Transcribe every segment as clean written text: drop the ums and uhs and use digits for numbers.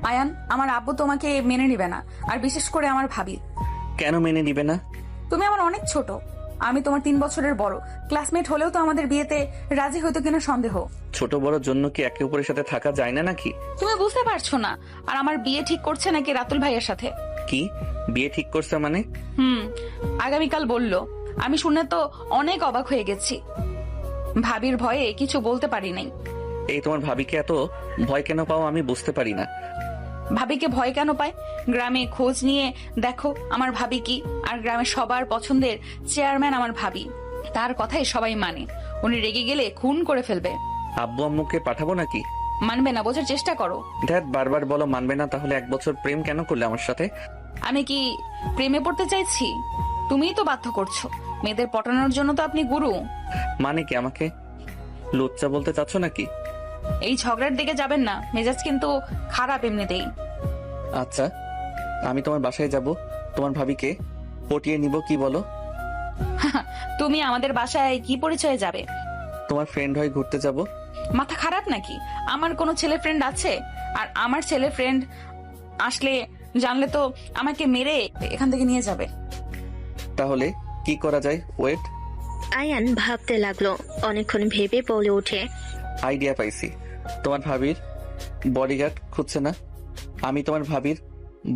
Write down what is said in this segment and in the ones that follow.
আয়ান, আমার আব্বু তোমাকে মেনে নিবে না, আর বিশেষ করে আমার ভাবি। কেন মেনে নিবে না? তুমি আমার অনেক ছোট, আমি তোমার 3 বছরের বড়। ক্লাসমেট হলেও তো আমাদের বিয়েতে রাজি হইতো কিনা সন্দেহ। ছোট বড় জন্য কি একে অপরের সাথে থাকা যায় না নাকি? তুমি বুঝতে পারছো না? আর আমার বিয়ে ঠিক করছে নাকি রাতুল ভাইয়ের সাথে। কি বিয়ে ঠিক করছে মানে? আগামীকাল বললো। আমি শুনে তো অনেক অবাক হয়ে গেছি। ভাবির ভয়ে কিছু বলতে পারি নাই। এই তোমার ভাবিকে এত ভয় কেন পাও আমি বুঝতে পারি না। ভাবিকে ভয় কেন পায়? গ্রামে খোঁজ নিয়ে দেখো আমার ভাবি কি। আর গ্রামের সবার পছন্দের চেয়ারম্যান আমার ভাবি, তার কথাই সবাই মানে। উনি রেগে গেলে খুন করে ফেলবে। আব্বু আম্মুকে পাঠাবো নাকি? মানবে না, বোঝার চেষ্টা করো। ধ্যাত, বারবার বলো মানবে না, তাহলে 1 বছর প্রেম কেন করলে আমার সাথে? আমি কি প্রেমে পড়তে চাইছি? তুমিই তো বাধ্য করছো। মেয়েদের পটানোর জন্য তো আপনি গুরু। মানে কি আমাকে লুচ্চা বলতে চাচ্ছ নাকি? এই ঝগড়ার দিকে যাবেন না, মেজাজ কিন্তু খারাপ এমনিতেই। আচ্ছা, আমি তোমার বাসায় যাব, তোমার ভাবিকে পটিয়ে নিব, কি বলো? তুমি আমাদের বাসায় কি পরিচয়ে যাবে? তোমার ফ্রেন্ড হয়ে ঘুরতে যাব। মাথা খারাপ নাকি? আমার কোনো ছেলে ফ্রেন্ড আছে? আর আমার ছেলে ফ্রেন্ড আসলে জানলে তো আমাকে মেরে এখান থেকে নিয়ে যাবে। তাহলে কি করা যায়? ওয়েট। আয়ান ভাবতে লাগলো। অনেকক্ষণ ভেবে বলে ওঠে, আইডিয়া পাইছি। তোমার ভাবির বডিগার্ড খুঁজছে না? আমি তোমার ভাবির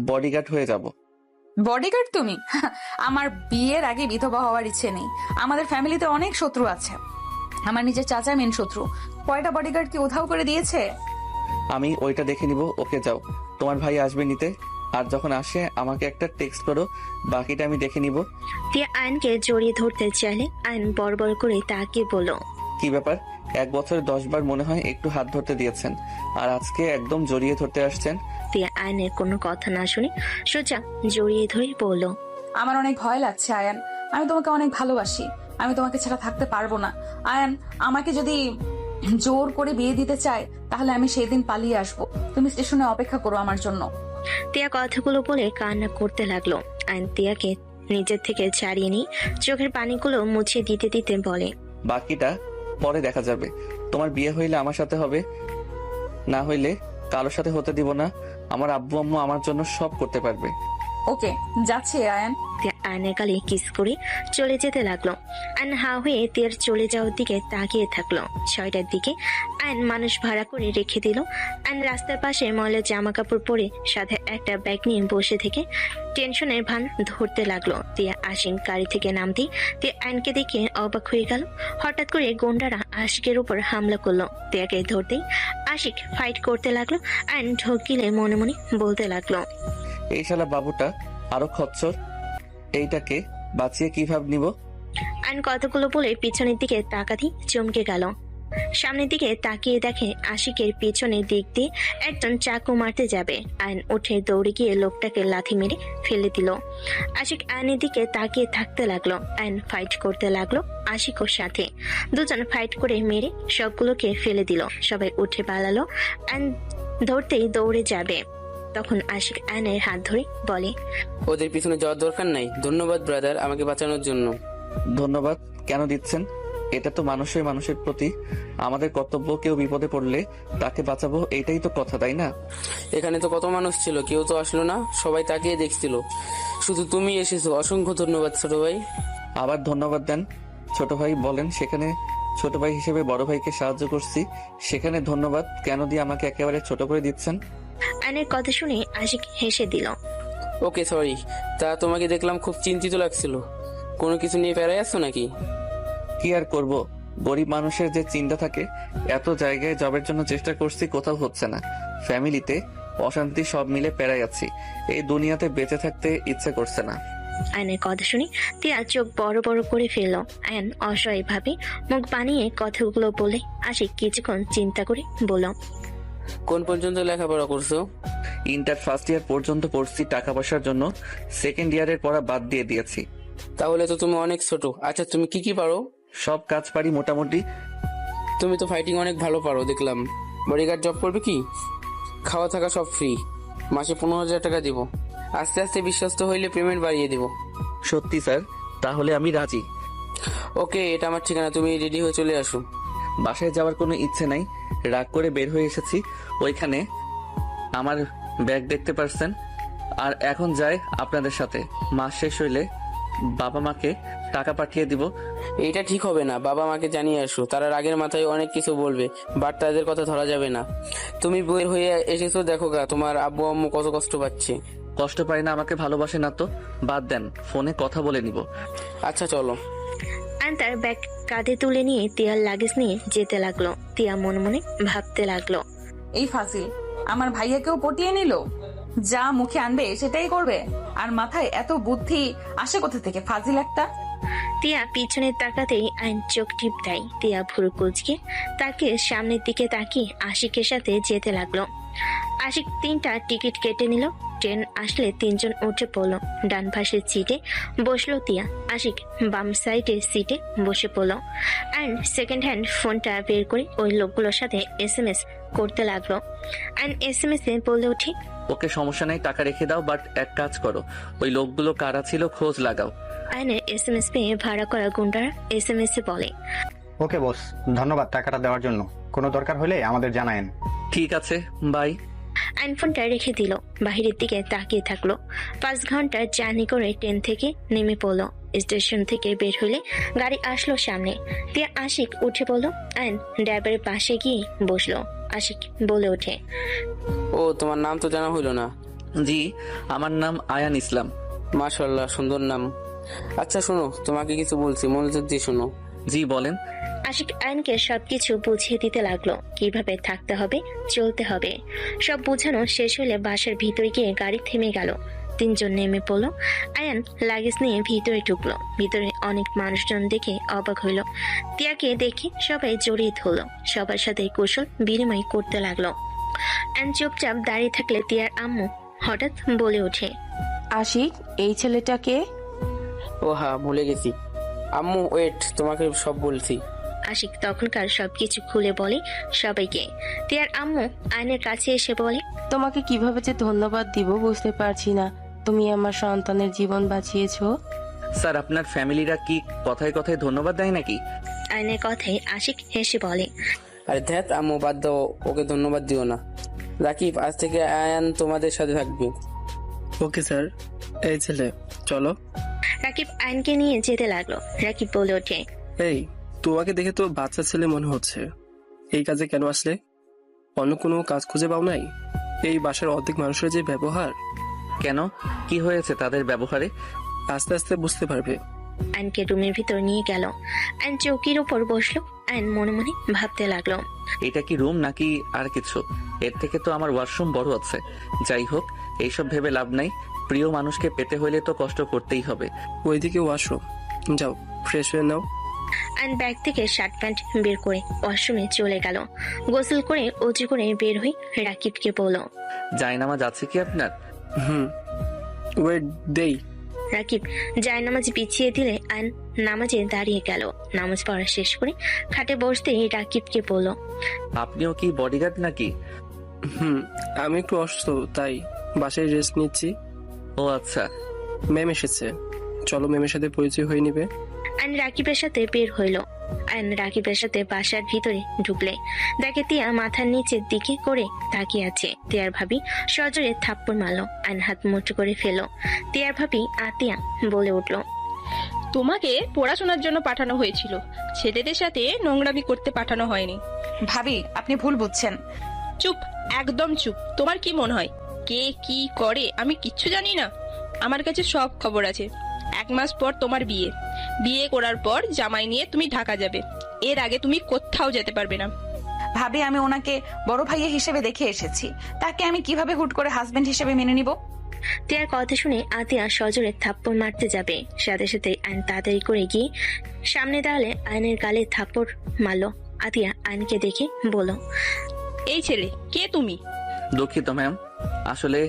বডিগার্ড হয়ে যাব। বডিগার্ড তুমি? আমার বিয়ের আগে বিধবা হওয়ার ইচ্ছে নেই। আমাদের ফ্যামিলিতে অনেক শত্রু আছে। আমার নিজের চাচা মেন শত্রু। কয়টা বডিগার্ড কি উধাও করে দিয়েছে। আমি ওইটা দেখে নিব। ওকে যাও, তোমার ভাই আসবে নিতে। আর যখন আসে আমাকে একটা টেক্সট করো, বাকিটা আমি দেখে নিব। তিয়া আয়নকে জড়িয়ে ধরতে চাইলে আয়ন বড় করে তাকিয়ে বলল, কি ব্যাপার? 1 বছরে 10 বার মনে হয় একটু হাত ধরতে দিয়েছেন, আর আজকে একদম জড়িয়ে ধরতে আসছেন। তিয়া আয়নের কোনো কথা না শুনে সোজা জড়িয়ে ধরে বলল, আমার অনেক ভয় লাগছে আয়ান। আমি তোমাকে অনেক ভালোবাসি। আমি তোমাকে ছাড়া থাকতে পারবো না। আয়ান, আমাকে যদি জোর করে বিয়ে দিতে চায় তাহলে আমি সেই দিন পালিয়ে আসবো। তুমি স্টেশনে অপেক্ষা করো আমার জন্য। তিয়া কথাগুলো বলে কান্না করতে লাগলো। আয়ন তিয়াকে নিজের থেকে ছাড়িয়ে নিয়ে চোখের পানিগুলো মুছে দিতে দিতে বলে, বাকিটা পরে দেখা যাবে। তোমার বিয়ে হইলে আমার সাথে হবে, না হইলে কারোর সাথে হতে দিব না। আমার আব্বু আম্মু আমার জন্য সব করতে পারবে। ওকে, যাচ্ছে আয়ান। তিয়া আয়নের গালে কিস করে চলে যেতে লাগলো। আয়ন হা হয়ে তিয়ার চলে যাওয়ার দিকে তাকিয়ে থাকলো। 6টার দিকে আয়ন মানুষ ভাড়া করে রেখে দিল। আয়ন রাস্তার পাশে ময়লা জামা কাপড় পরে সাথে একটা ব্যাগ নিয়ে বসে থেকে টেনশনের ভান ধরতে লাগলো। তিয়া আশিক গাড়ি থেকে নামতেই তিয়া আয়নকে দেখে অবাক হয়ে গেল। হঠাৎ করে গুন্ডারা আশিকের উপর হামলা করলো। তিয়াকে ধরতেই আশিক ফাইট করতে লাগলো। আয়ন ঢোক গিলে মনে মনে বলতে লাগলো, এই শালা বাবুটা আরো খচ্চর, এইটাকে বাঁচিয়ে কিভাবে নিব? আয়ন কতগুলো বলে পিছনের দিকে তাকাতেই চমকে গেল। সামনের দিকে তাকিয়ে দেখে আশিকের পিছনের দিক দিয়ে একজন চাকু মারতে যাবে। আয়ন উঠে দৌড়ে গিয়ে লোকটাকে লাথি মেরে ফেলে দিল। আশিক আয়নের দিকে তাকিয়ে থাকতে লাগলো। আয়ন ফাইট করতে লাগলো আশিকর সাথে। দুজন ফাইট করে মেরে সবগুলোকে ফেলে দিল। সবাই উঠে পালালো। আয়ন ধরতেই দৌড়ে যাবে, তখন আশিক আয়নের হাত ধরে বলে, ওদের পিছনে যাওয়ার দরকার নাই। ধন্যবাদ ব্রাদার, আমাকে বাঁচানোর জন্য। ধন্যবাদ কেন দিচ্ছেন? এটা তো মানুষের মানুষের প্রতি আমাদের কর্তব্য। কেউ বিপদে পড়লে তাকে বাঁচাবো, এটাই তো কথা, তাই না? এখানে তো কত মানুষ ছিল, কেউ তো আসলো না, সবাই তাকিয়ে দেখছিল। শুধু তুমি এসেছো, অসংখ্য ধন্যবাদ ছোট ভাই। আবার ধন্যবাদ দেন ছোট ভাই। বলেন, সেখানে ছোট ভাই হিসেবে বড় ভাইকে সাহায্য করছি, সেখানে ধন্যবাদ কেন দিয়ে আমাকে একেবারে ছোট করে দিচ্ছেন? আয়নের কথা শুনে আশিক হেসে দিল। ওকে সরি। তা তোমাকে দেখলাম খুব চিন্তিত লাগছিল, কোনো কিছু নিয়ে প্যারায় আছো নাকি? কি আর করব, গরিব মানুষের যে চিন্তা থাকে। এত জায়গায় জবের জন্য চেষ্টা করছি, কোথাও হচ্ছে না। ফ্যামিলিতে অশান্তি, সব মিলে পেরাই আছি। এই দুনিয়াতে বেঁচে থাকতে ইচ্ছে করছে না। আয়নের কথা শুনে তিয়া চোখ বড় বড় করে ফেলল। আয়ন অসহায় ভাবে মুখ বানিয়ে কথাগুলো বলে আশিক কিছুক্ষণ চিন্তা করে বলল, কোন পর্যন্ত লেখাপড়া করছো? ইন্টার ফার্স্ট ইয়ার পর্যন্ত পড়ছি, টাকা পয়সার জন্য সেকেন্ড ইয়ারের পড়া বাদ দিয়ে দিয়েছি। তাহলে তো তুমি অনেক ছোট। আচ্ছা, তুমি কি কি পারো? সব কাজ পারি মোটামুটি। তুমি তো ফাইটিং অনেক ভালো পারো দেখলাম। বডিগার্ড জব করবে কি? খাওয়া থাকা সব ফ্রি, মাসে 15,000 টাকা দিব। আস্তে আস্তে বিশ্বস্ত হইলে পেমেন্ট বাড়িয়ে দিব। সত্যি স্যার? তাহলে আমি রাজি। ওকে, এটা আমার ঠিকানা, তুমি রেডি হয়ে চলে আসো। বাসায় যাওয়ার কোনো ইচ্ছে নাই, রাগ করে বের হয়ে এসেছি। ওইখানে আমার ব্যাগ দেখতে পারছেন। আর এখন যাই আপনাদের সাথে, মাস শেষ হইলে বাবা মাকে টাকা পাঠিয়ে দিব। এইটা ঠিক হবে না, বাবা মাকে জানিয়ে আসো, তারা রাগের মাথায় অনেক কিছু বলবে, বাট তাদের কথা ধরা যাবে না। তুমি বের হয়ে এসেছো, দেখো গা তোমার আব্বু আম্মু কত কষ্ট পাচ্ছে। কষ্ট পাই না, আমাকে ভালোবাসে না তো? বাদ দেন, ফোনে কথা বলে নিব। আচ্ছা চলো। আয়ন তার ব্যাগ কাঁধে তুলে নিয়ে তিয়ার লাগেজ নিয়ে যেতে লাগলো। তিয়া মনে মনে ভাবতে লাগলো, এই ফাজিল আমার ভাইয়াকেও পটিয়ে নিল, যা মুখে আনবে সেটাই করবে। আর মাথায় এত বুদ্ধি আসে কোথা থেকে, ফাজিল একটা। তিয়া পিছনে তাকাতেই আইন চোখ টিপ দেয়। তিয়া ভুরু কুচকে তাকে সামনের দিকে তাকিয়ে আশিকের সাথে যেতে লাগলো। আশিক 3টা টিকিট কেটে নিল। ট্রেন আসলে 3জন উঠে পড়লো। ডান পাশের সিটে বসলো তিয়া, আশিক বাম সাইডের সিটে বসে পড়লো। অ্যান্ড সেকেন্ড হ্যান্ড ফোনটা বের করে ওই লোকগুলোর সাথে SMS করতে লাগলো। অ্যান্ড SMS এ বলে ওঠে, ওকে সমস্যা নেই, টাকা রেখে দাও, বাট এক কাজ করো, ওই লোকগুলো কারা ছিল খোঁজ লাগাও। আয়নের SMS পেয়ে ভাড়া করা গুন্ডারা SMS এ বলে, ওকে বস, ধন্যবাদ টাকাটা দেওয়ার জন্য। কোনো দরকার হলে আমাদের জানায়েন। ঠিক আছে, বাই। আইন ফোনটা রেখে দিল, বাহিরের দিকে তাকিয়ে থাকলো। 5 ঘন্টার জার্নি করে ট্রেন থেকে নেমে পড়লো। স্টেশন থেকে বের হলে গাড়ি আসলো সামনে। তিয়া আশিক উঠে পড়লো। আইন ড্রাইভারের পাশে গিয়ে বসলো। আশিক বলে ওঠে, ও তোমার নাম তো জানা হইলো না। জি, আমার নাম আয়ান ইসলাম। মাশাআল্লাহ, সুন্দর নাম। আচ্ছা শোনো, তোমাকে কিছু বলছি, মনোযোগ দিয়ে শোনো। জি বলেন। আশিক আইনকে সবকিছু বুঝিয়ে দিতে লাগলো, কিভাবে থাকতে হবে, চলতে হবে। সব বোঝানো শেষ হলে বাসার ভিতরে গিয়ে গাড়ি থেমে গেল। 3জন নেমে পড়লো। আয়ান লাগেজ নিয়ে ভিতরে ঢুকলো। ভিতরে অনেক মানুষজন দেখে অবাক হইল। তিয়াকে দেখে সবাই জড়িয়ে ধরলো, সবার সাথে কুশল বিনিময় করতে লাগলো। আয়ান চুপচাপ দাঁড়িয়ে থাকলে তিয়ার আম্মু হঠাৎ বলে ওঠে, আশিক, এই ছেলেটাকে? ও হ্যাঁ, ভুলে গেছি। আম্মু ওয়েট, তোমাকে সব বলছি। আশিক তখনকার সবকিছু খুলে বলে সবাইকে। তিয়ার আম্মু আয়নের কাছে এসে বলে, তোমাকে কিভাবে যে ধন্যবাদ দিব বুঝতে পারছি না। তুমি আমার সন্তানের জীবন বাঁচিয়েছো। স্যার, আপনার ফ্যামিলিরা কি কথায় কথায় ধন্যবাদ দেয় নাকি? আয়নের কথায় আশিক হেসে বলে, আরে ধ্যাত আম্মু, বাদ দাও, ওকে ধন্যবাদ দিও না। রাকিব, আজ থেকে আয়ান তোমাদের সাথে থাকবে। Okay sir. এই ছেলে চলো। রাকিব আয়নকে নিয়ে যেতে লাগলো। রাকিব বলে ওঠে, এই, তোমাকে দেখে তো বাচ্চা ছেলে মনে হচ্ছে। এই কাজে কেন আসলে? অন্য কোনো কাজ খুঁজে পাও নাই? এই বাসার অর্ধেক মানুষের যে ব্যবহার। কেন, কি হয়েছে তাদের ব্যবহারে? আস্তে আস্তে বুঝতে পারবে। আয়নকে রুমের ভিতর নিয়ে গেল। আয়ন চৌকির উপর বসলো। আয়ন মনে মনে ভাবতে লাগলো, এটা কি রুম নাকি আর কিছু? এর থেকে তো আমার ওয়াশরুম বড় আছে। যাই হোক, এইসব ভেবে লাভ নাই। প্রিয় মানুষকে পেতে হইলে তো কষ্ট করতেই হবে। ওইদিকে ওয়াশরুম, যাও ফ্রেশ হয়ে নাও। আয়ন ব্যাগ থেকে শার্ট প্যান্ট বের করে ওয়াশরুমে চলে গেল। গোসল করে উঁচু করে বের হয়ে রাকিবকে বলল, জায়নামাজ আছে কি আপনার? ওয়েট দেই। রাকিব জায়নামাজ বিছিয়ে দিলে আয়ন নামাজে দাঁড়িয়ে গেল। নামাজ পড়া শেষ করে খাটে বসতেই রাকিবকে বলল, আপনিও কি বডিগার্ড নাকি? আমি একটু অসুস্থ, তাই বাসায় রেস্ট নিচ্ছি। ও আচ্ছা। ম্যাম এসেছে, চলো ম্যামের সাথে পরিচয় হয়ে নিবে। আয়ন রাকিবের সাথে বের হইল। আয়ন রাকিবের সাথে বাসার ভিতরে ঢুকলে দেখে তিয়া মাথার নিচের দিকে করে তাকিয়ে আছে। তিয়ার ভাবি সজোরে থাপ্পড় মারলো। আয়ন হাত মুঠো করে ফেলো। তিয়ার ভাবি আতিয়া বলে উঠলো, তোমাকে পড়াশোনার জন্য পাঠানো হয়েছিল, ছেলেদের সাথে নোংরামি করতে পাঠানো হয়নি। ভাবি, আপনি ভুল বুঝছেন। চুপ, একদম চুপ। তোমার কি মনে হয় কে কি করে আমি কিচ্ছু জানি না? আমার কাছে সব খবর আছে। 1 মাস পর তোমার বিয়ে। বিয়ে করার পর জামাই নিয়ে তুমি ঢাকা যাবে। এর আগে তুমি কোথাও যেতে পারবে না। ভাবি, আমি ওনাকে বড় ভাইয়া হিসেবে দেখে এসেছি, তাকে আমি কিভাবে হুট করে হাজবেন্ড হিসেবে মেনে নিব? তিয়ার কথা শুনে আতিয়া সজোরে থাপ্পড় মারতে যাবে। সাথে সাথে আয়ন তাড়াতাড়ি করে গিয়ে সামনে দাঁড়ালে আয়নের গালে থাপ্পড় মারলো। আতিয়া আয়নকে দেখে বলল, এই ছেলে কে তুমি? দুঃখিত ম্যাম, আসলে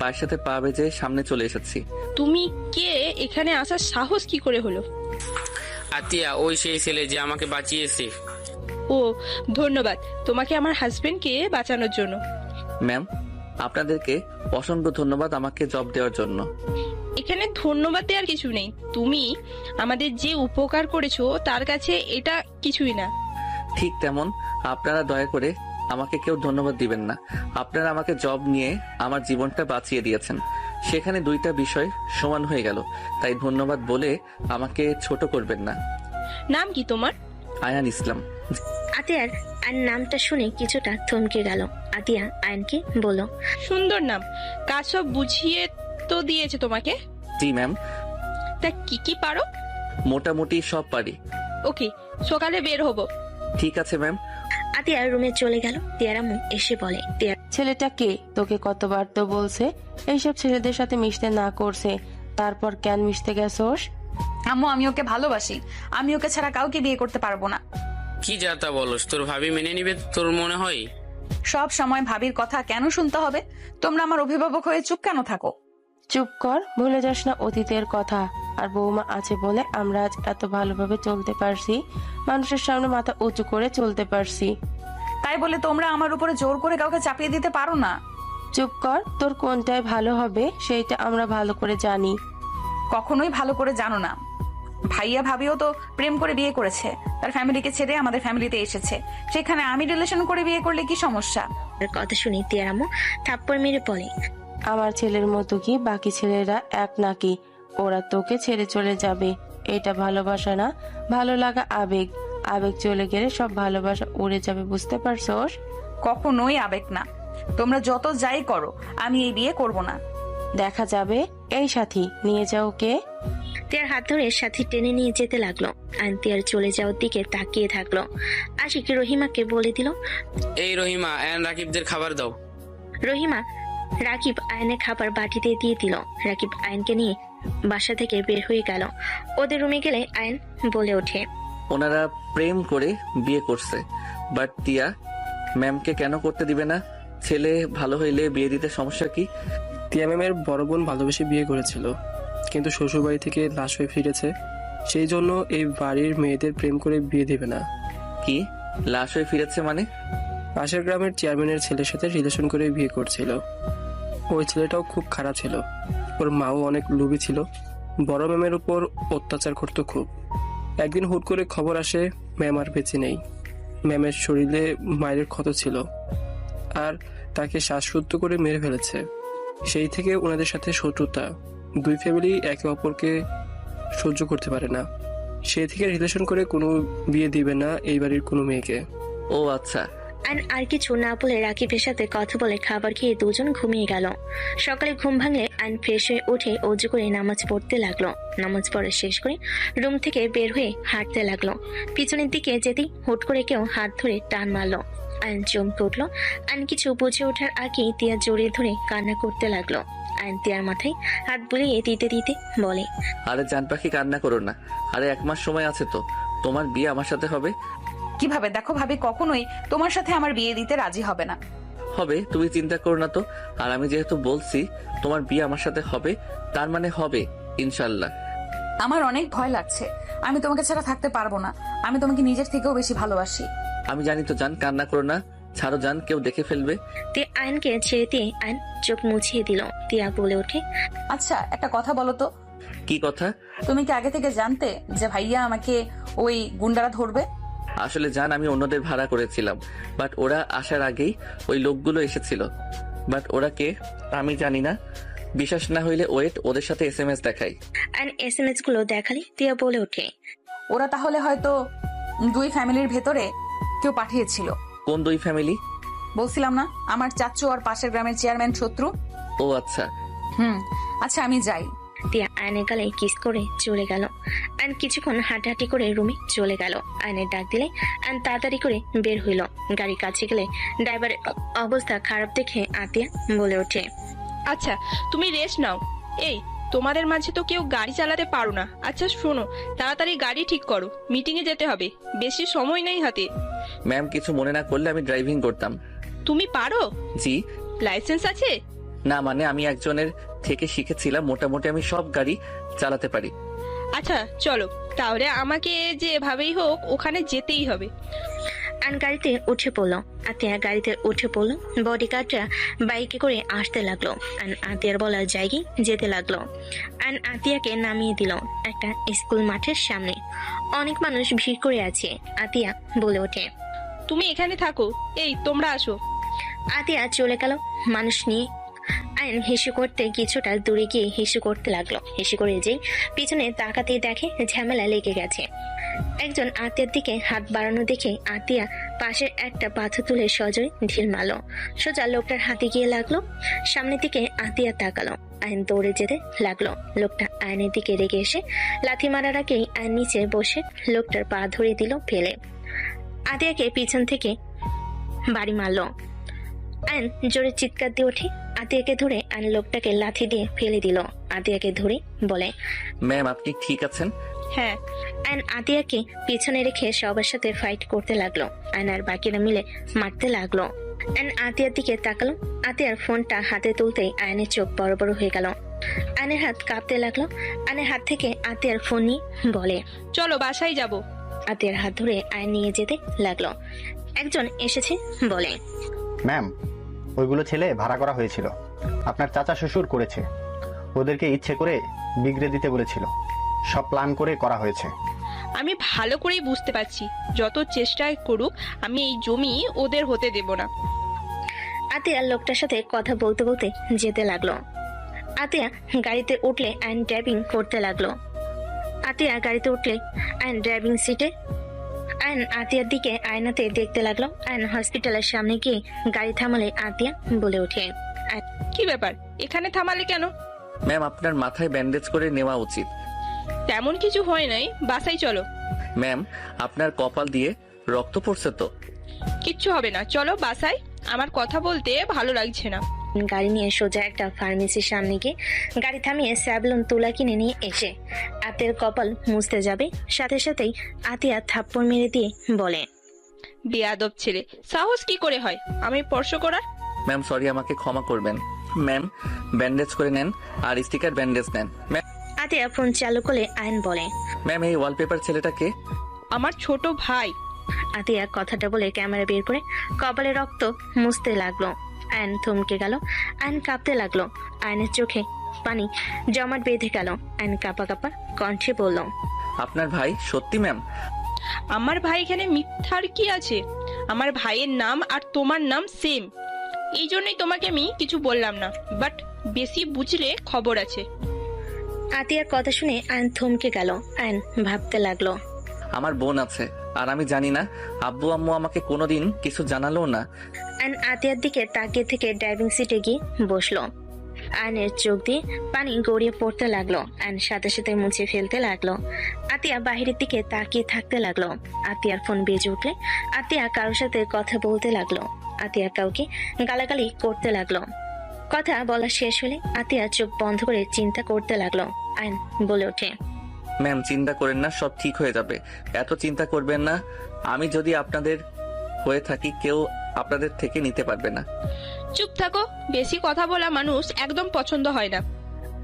পায়ের সাথে পা বেজে সামনে চলে এসেছি। তুমি কে? এখানে আসার সাহস কি করে হলো? আতিয়া, ওই সেই ছেলে যে আমাকে বাঁচিয়েছে। ও, ধন্যবাদ তোমাকে আমার হাজবেন্ডকে বাঁচানোর জন্য। ম্যাম, আপনাদেরকে অসংখ্য ধন্যবাদ আমাকে জব দেওয়ার জন্য। এখানে ধন্যবাদ দেওয়ার কিছু নেই। তুমি আমাদের যে উপকার করেছো তার কাছে এটা কিছুই না। ঠিক তেমন আপনারা দয়া করে আমাকে কেউ ধন্যবাদ দিবেন না। আপনারা আমাকে জব নিয়ে আমার জীবনটা বাঁচিয়ে দিয়েছেন। সেখানে দুইটা বিষয় সমান হয়ে গেল, তাই ধন্যবাদ বলে আমাকে ছোট করবেন না। নাম কি তোমার? আয়ান ইসলাম। আতিয়ার আয়ন নামটা শুনে কিছুটা থমকে গেল। আতিয়া আয়নকে বলল, সুন্দর নাম। কাজ সব বুঝিয়ে তো দিয়েছে তোমাকে? জি ম্যাম, তা কি কি পারো? মোটামুটি সব পারি। ওকে, সকালে বের হবো। ঠিক আছে ম্যাম। আতিয়া রুমে চলে গেল। তিয়ার আম্মু এসে বলে, তিয়ার ছেলেটা কে? তোকে কতবার তো বলছে এইসব ছেলেদের সাথে মিশতে না করছে, তারপর কেন মিশতে গেছোস? আম্মু, আমি ওকে ভালোবাসি। আমি ওকে ছাড়া কাউকে বিয়ে করতে পারবো না। কি যা তা বলস? তোর ভাবি মেনে নিবে তোর মনে হয়? সব সময় ভাবির কথা কেন শুনতে হবে? তোমরা আমার অভিভাবক হয়ে চুপ কেন থাকো? চুপ কর, ভুলে যাস না অতীতের কথা। আর বৌমা আছে বলে আমরা আজ এত ভালোভাবে চলতে পারছি, মানুষের সামনে মাথা উঁচু করে চলতে পারছি। তাই বলে তোমরা আমার উপরে জোর করে কাউকে চাপিয়ে দিতে পারো না। চুপ কর, তোর কোনটায় ভালো হবে সেইটা আমরা ভালো করে জানি। কখনোই ভালো করে জানো না। ভাইয়া ভাবিও তো প্রেম করে বিয়ে করেছে, তার ফ্যামিলিকে ছেড়ে আমাদের ফ্যামিলিতে এসেছে। সেখানে আমি রিলেশন করে বিয়ে করলে কি সমস্যা? কথা শুনে তিয়ার আম্মু থাপ্পড় মেরে বলে, আমার ছেলের মতো কি বাকি ছেলেরা এক নাকি? ওরা তোকে ছেড়ে চলে যাবে, এটা ভালোবাসা না, ভালো লাগা আবেগ। আবেগ চলে গেলে সব ভালোবাসা উড়ে যাবে, বুঝতে পারছোস? কখনোই আবেগ না। তোমরা যত যাই করো, আমি এই বিয়ে করব না। দেখা যাবে। এই সাথী, নিয়ে যাও ওকে। তিয়ার হাত ধরে সাথী টেনে নিয়ে যেতে লাগলো। আয়ন তিয়ার চলে যাওয়ার দিকে তাকিয়ে থাকলো। আশিক রহিমাকে বলে দিল, এই রহিমা, আয়ান রাকিবদের খাবার দাও। রহিমা রাকিব আয়নের খাবার বাটিতে দিয়ে দিল। রাকিব আয়নকে নিয়ে বাসা থেকে বের হয়ে গেল। ওদের রুমে গেলে আয়ন বলে ওঠে, ওনারা প্রেম করে বিয়ে করছে, বাট টিয়া ম্যামকে কেন করতে দিবে না? ছেলে ভালো হইলে বিয়ে দিতে সমস্যা কি? টিয়া ম্যামের বড় বোন ভালোবেসে বিয়ে করেছিল, কিন্তু শ্বশুরবাড়ি থেকে লাশ হয়ে ফিরেছে। সেই জন্য এই বাড়ির মেয়েদের প্রেম করে বিয়ে দেবে না। কি লাশ হয়ে ফিরেছে মানে? পাশের গ্রামের চেয়ারম্যানের ছেলের সাথে রিলেশন করে বিয়ে করছিল। ওই ছেলেটাও খুব খারাপ ছিল, ওর মাও অনেক লোভী ছিল, বড় ম্যামের উপর অত্যাচার করতো খুব। একদিন হুট করে খবর আসে ম্যাম আর বেঁচে নেই। ম্যামের শরীরে মায়ের ক্ষত ছিল, আর তাকে শ্বাসরুদ্ধ করে মেরে ফেলেছে। সেই থেকে ওনাদের সাথে শত্রুতা, দুই ফ্যামিলি একে অপরকে সহ্য করতে পারে না। সেই থেকে রিলেশন করে কোনো বিয়ে দিবে না এই বাড়ির কোনো মেয়েকে। ও আচ্ছা। আয়ন আর কিছু না বলে রাকিবের সাথে কথা বলে খাবার খেয়ে দুজন ঘুমিয়ে গেল। সকালে ঘুম ভাঙলে আয়ন ফ্রেশ হয়ে উঠে অজু করে নামাজ পড়তে লাগলো। নামাজ পড়া শেষ করে রুম থেকে বের হয়ে হাঁটতে লাগলো। পিছনের দিকে যেতেই হুট করে কেউ হাত ধরে টান মারলো। আয়ন চমকে উঠলো। আয়ন কিছু বুঝে ওঠার আগেই তিয়া জড়িয়ে ধরে কান্না করতে লাগলো। আয়ন তিয়ার মাথায় হাত বুলিয়ে দিতে দিতে বলে, আরে জান পাখি, কান্না করো না। আরে 1 মাস সময় আছে তো, তোমার বিয়ে আমার সাথে হবে। কিভাবে? দেখো ভাবি কখনোই তোমার সাথে আমার বিয়ে দিতে রাজি হবে না। হবে, তুমি চিন্তা করো না তো। আর আমি যেহেতু বলছি তোমার বিয়ে আমার সাথে হবে, তার মানে হবে ইনশাল্লাহ। আমার অনেক ভয় লাগছে। আমি তোমাকে ছাড়া থাকতে পারবো না। আমি তোমাকে নিজের থেকেও বেশি ভালোবাসি। আমি জানি তো জান, কান্না করো না। ছাড়ো জান, কেউ দেখে ফেলবে। তে আয়নকে ছেড়ে দিয়ে আয়ন চোখ মুছিয়ে দিল। তিয়া বলে ওঠে, আচ্ছা, একটা কথা বলো তো। কি কথা? তুমি কি আগে থেকে জানতে যে ভাইয়া আমাকে ওই গুন্ডারা ধরবে? আসলে জান, আমি অন্যদের ভাড়া করেছিলাম, বাট ওরা আসার আগেই ওই লোকগুলো এসেছিল। বাট ওরা কে আমি জানি না। বিশ্বাস না হইলে ওয়েট, ওদের সাথে SMS দেখাই। আয়ন SMS গুলো দেখালে তিয়া বলে ওঠে, ওরা তাহলে হয়তো দুই ফ্যামিলির ভেতরে কেউ পাঠিয়েছিল। কোন 2 ফ্যামিলি? বলছিলাম না, আমার চাচু আর পাশের গ্রামের চেয়ারম্যান শত্রু। ও আচ্ছা। আচ্ছা, আমি যাই। তিয়া আয়নের গালে কিস করে চলে গেল। আয়ন কিছুক্ষণ হাঁটাহাঁটি করে রুমে চলে গেল। আয়নের ডাক দিলে আয়ন তাড়াতাড়ি করে বের হইল। গাড়ির কাছে গেলে ড্রাইভারের অবস্থা খারাপ দেখে আতিয়া বলে ওঠে, আচ্ছা, তুমি রেস্ট নাও। এই, তোমাদের মাঝে তো কেউ গাড়ি চালাতে পারো না। আচ্ছা শোনো, তাড়াতাড়ি গাড়ি ঠিক করো, মিটিং এ যেতে হবে, বেশি সময় নেই হাতে। ম্যাম, কিছু মনে না করলে আমি ড্রাইভিং করতাম। তুমি পারো? জি। লাইসেন্স আছে? না, মানে আমি একজনের থেকে শিখেছিলাম, মোটামুটি আমি সব গাড়ি চালাতে পারি। আচ্ছা চলো, তাহলে আমাকে যে এভাবেই হোক ওখানে যেতেই হবে। আয়ন গাড়িতে উঠে পড়লো। আতিয়া গাড়িতে উঠে পড়লো। বডিগার্ডরা বাইকে করে আসতে লাগলো। আয়ন আতিয়ার বলার জায়গায় যেতে লাগলো। আয়ন আতিয়াকে নামিয়ে দিল একটা স্কুল মাঠের সামনে। অনেক মানুষ ভিড় করে আছে। আতিয়া বলে ওঠে, তুমি এখানে থাকো। এই তোমরা আসো। আতিয়া চলে গেল মানুষ নিয়ে। আয়ন হিসু করতে কিছুটা দূরে গিয়ে হিসু করতে লাগলো। হিসু করে যেই পিছনে তাকাতেই দেখে ঝামেলা লেগে গেছে। একজন আতিয়ার দিকে হাত বাড়ানো দেখে আতিয়া পাশের একটা পাথর তুলে সজোরে ঢিল মারলো। সোজা লোকটার হাতে গিয়ে লাগলো। সামনের দিকে আতিয়া তাকালো। আয়ন দৌড়ে যেতে লাগলো। লোকটা আয়নের দিকে রেগে এসে লাথি মারার আগেই আয়ন নিচে বসে লোকটার পা ধরে দিল ফেলে। আতিয়াকে পিছন থেকে বাড়ি মারলো। আয়ন জোরে চিৎকার দিয়ে ওঠে। আতিয়াকে ধরে আয়ন লোকটাকে লাথি দিয়ে ফেলে দিল। আতিয়াকে ধরে বলে, ম্যাম আপনি ঠিক আছেন? হ্যাঁ। আয়ন আতিয়াকে পিছনে রেখে সবার সাথে ফাইট করতে লাগলো। আয়ন আর বাকিরা মিলে মারতে লাগলো। আয়ন আতিয়ার দিকে তাকালো। আতিয়ার ফোনটা হাতে তুলতেই আয়নের চোখ বড় বড় হয়ে গেল। আয়নের হাত কাঁপতে লাগলো। আয়নের হাত থেকে আতিয়ার ফোন নিয়ে বলে, চলো বাসায় যাব। আতিয়ার হাত ধরে আয়ন নিয়ে যেতে লাগলো। একজন এসেছে বলে, ম্যাম, ওইগুলো ছেলে ভাড়া করা হয়েছিল, আপনার চাচা শ্বশুর করেছে। ওদেরকে ইচ্ছে করে বিগড়ে দিতে বলেছিল, সব প্ল্যান করে করা হয়েছে। আমি ভালো করেই বুঝতে পারছি, যত চেষ্টাই করুক আমি এই জমি ওদের হতে দেব না। আতিয়া লোকটার সাথে কথা বলতে বলতে যেতে লাগলো। আতিয়া গাড়িতে উঠলে আইন ড্রাইভিং করতে লাগলো। আতিয়া গাড়িতে উঠলে আইন ড্রাইভিং সিটে। আইন আতিয়ার দিকে আয়নাতে দেখতে লাগলো। আইন হসপিটালের সামনে গিয়ে গাড়ি থামালে আতিয়া বলে ওঠে, কি ব্যাপার, এখানে থামালে কেন? ম্যাম আপনার মাথায় ব্যান্ডেজ করে নেওয়া উচিত। তেমন কিছু হয় নাই, বাসায় চলো। ম্যাম আপনার কপাল দিয়ে রক্ত পড়ছে তো? কিচ্ছু হবে না, চলো বাসায়। আমার কথা বলতে ভালো লাগছে না। গাড়ি নিয়ে সোজা একটা ফার্মেসির সামনে গিয়ে গাড়ি থামিয়ে স্যাভলন তুলা কিনে নিয়ে এসে আতিয়ার কপাল মুছতে যাবে। সাথে সাথেই আতিয়া থাপ্পড় মেরে দিয়ে বলে, বেয়াদব ছেলে, সাহস কি করে হয় আমি স্পর্শ করার? ম্যাম সরি, আমাকে ক্ষমা করবেন। ম্যাম ব্যান্ডেজ করে নেন আর স্টিকার ব্যান্ডেজ নেন। ম্যাম আতিয়া ফোন চালু করে আয়ন বলে, ম্যাম এই ওয়ালপেপার ছেলেটাকে? আমার ছোট ভাই। আতিয়া কথাটা বলে ক্যামেরা বের করে কপালে রক্ত মুছতে লাগলো। আয়ন থমকে গেল। আয়ন কাঁপতে লাগলো। আয়নের চোখে পানি জমাট বেঁধে গেল। আয়ন কাঁপা কাঁপা কণ্ঠে বলল, আপনার ভাই? সত্যি ম্যাম? আমার ভাই এখানে মিথ্যার কি আছে? আমার ভাইয়ের নাম আর তোমার নাম সেম, এই জন্যই তোমাকে আমি কিছু বললাম না, বাট বেশি বুঝলে খবর আছে। আতিয়ার কথা শুনে আয়ন থমকে গেল। আয়ন ভাবতে লাগলো, আমার বোন আছে আর আমি জানি না? আব্বু আম্মু আমাকে কোনোদিন কিছু জানালো না। আয়ন আতিয়ার দিকে তাকিয়ে থেকে ড্রাইভিং সিটে গিয়ে বসলো। আয়নের চোখ দিয়ে পানি গড়িয়ে পড়তে লাগলো। আয়ন সাথে সাথে মুছে ফেলতে লাগলো। আতিয়া বাহিরের দিকে তাকিয়ে থাকতে লাগলো। আতিয়ার ফোন বেজে উঠলে আতিয়া কারোর সাথে কথা বলতে লাগলো। আতিয়া কাউকে গালাগালি করতে লাগলো। কথা বলা শেষ হলে আতিয়া চোখ বন্ধ করে চিন্তা করতে লাগলো। আয়ন বলে ওঠে, ম্যাম চিন্তা করেন না, সব ঠিক হয়ে যাবে। এত চিন্তা করবেন না। আমি যদি আপনাদের হয়ে থাকি কেউ আপনাদের থেকে নিতে পারবে না। চুপ থাকো, বেশি কথা বলা মানুষ একদম পছন্দ হয় না।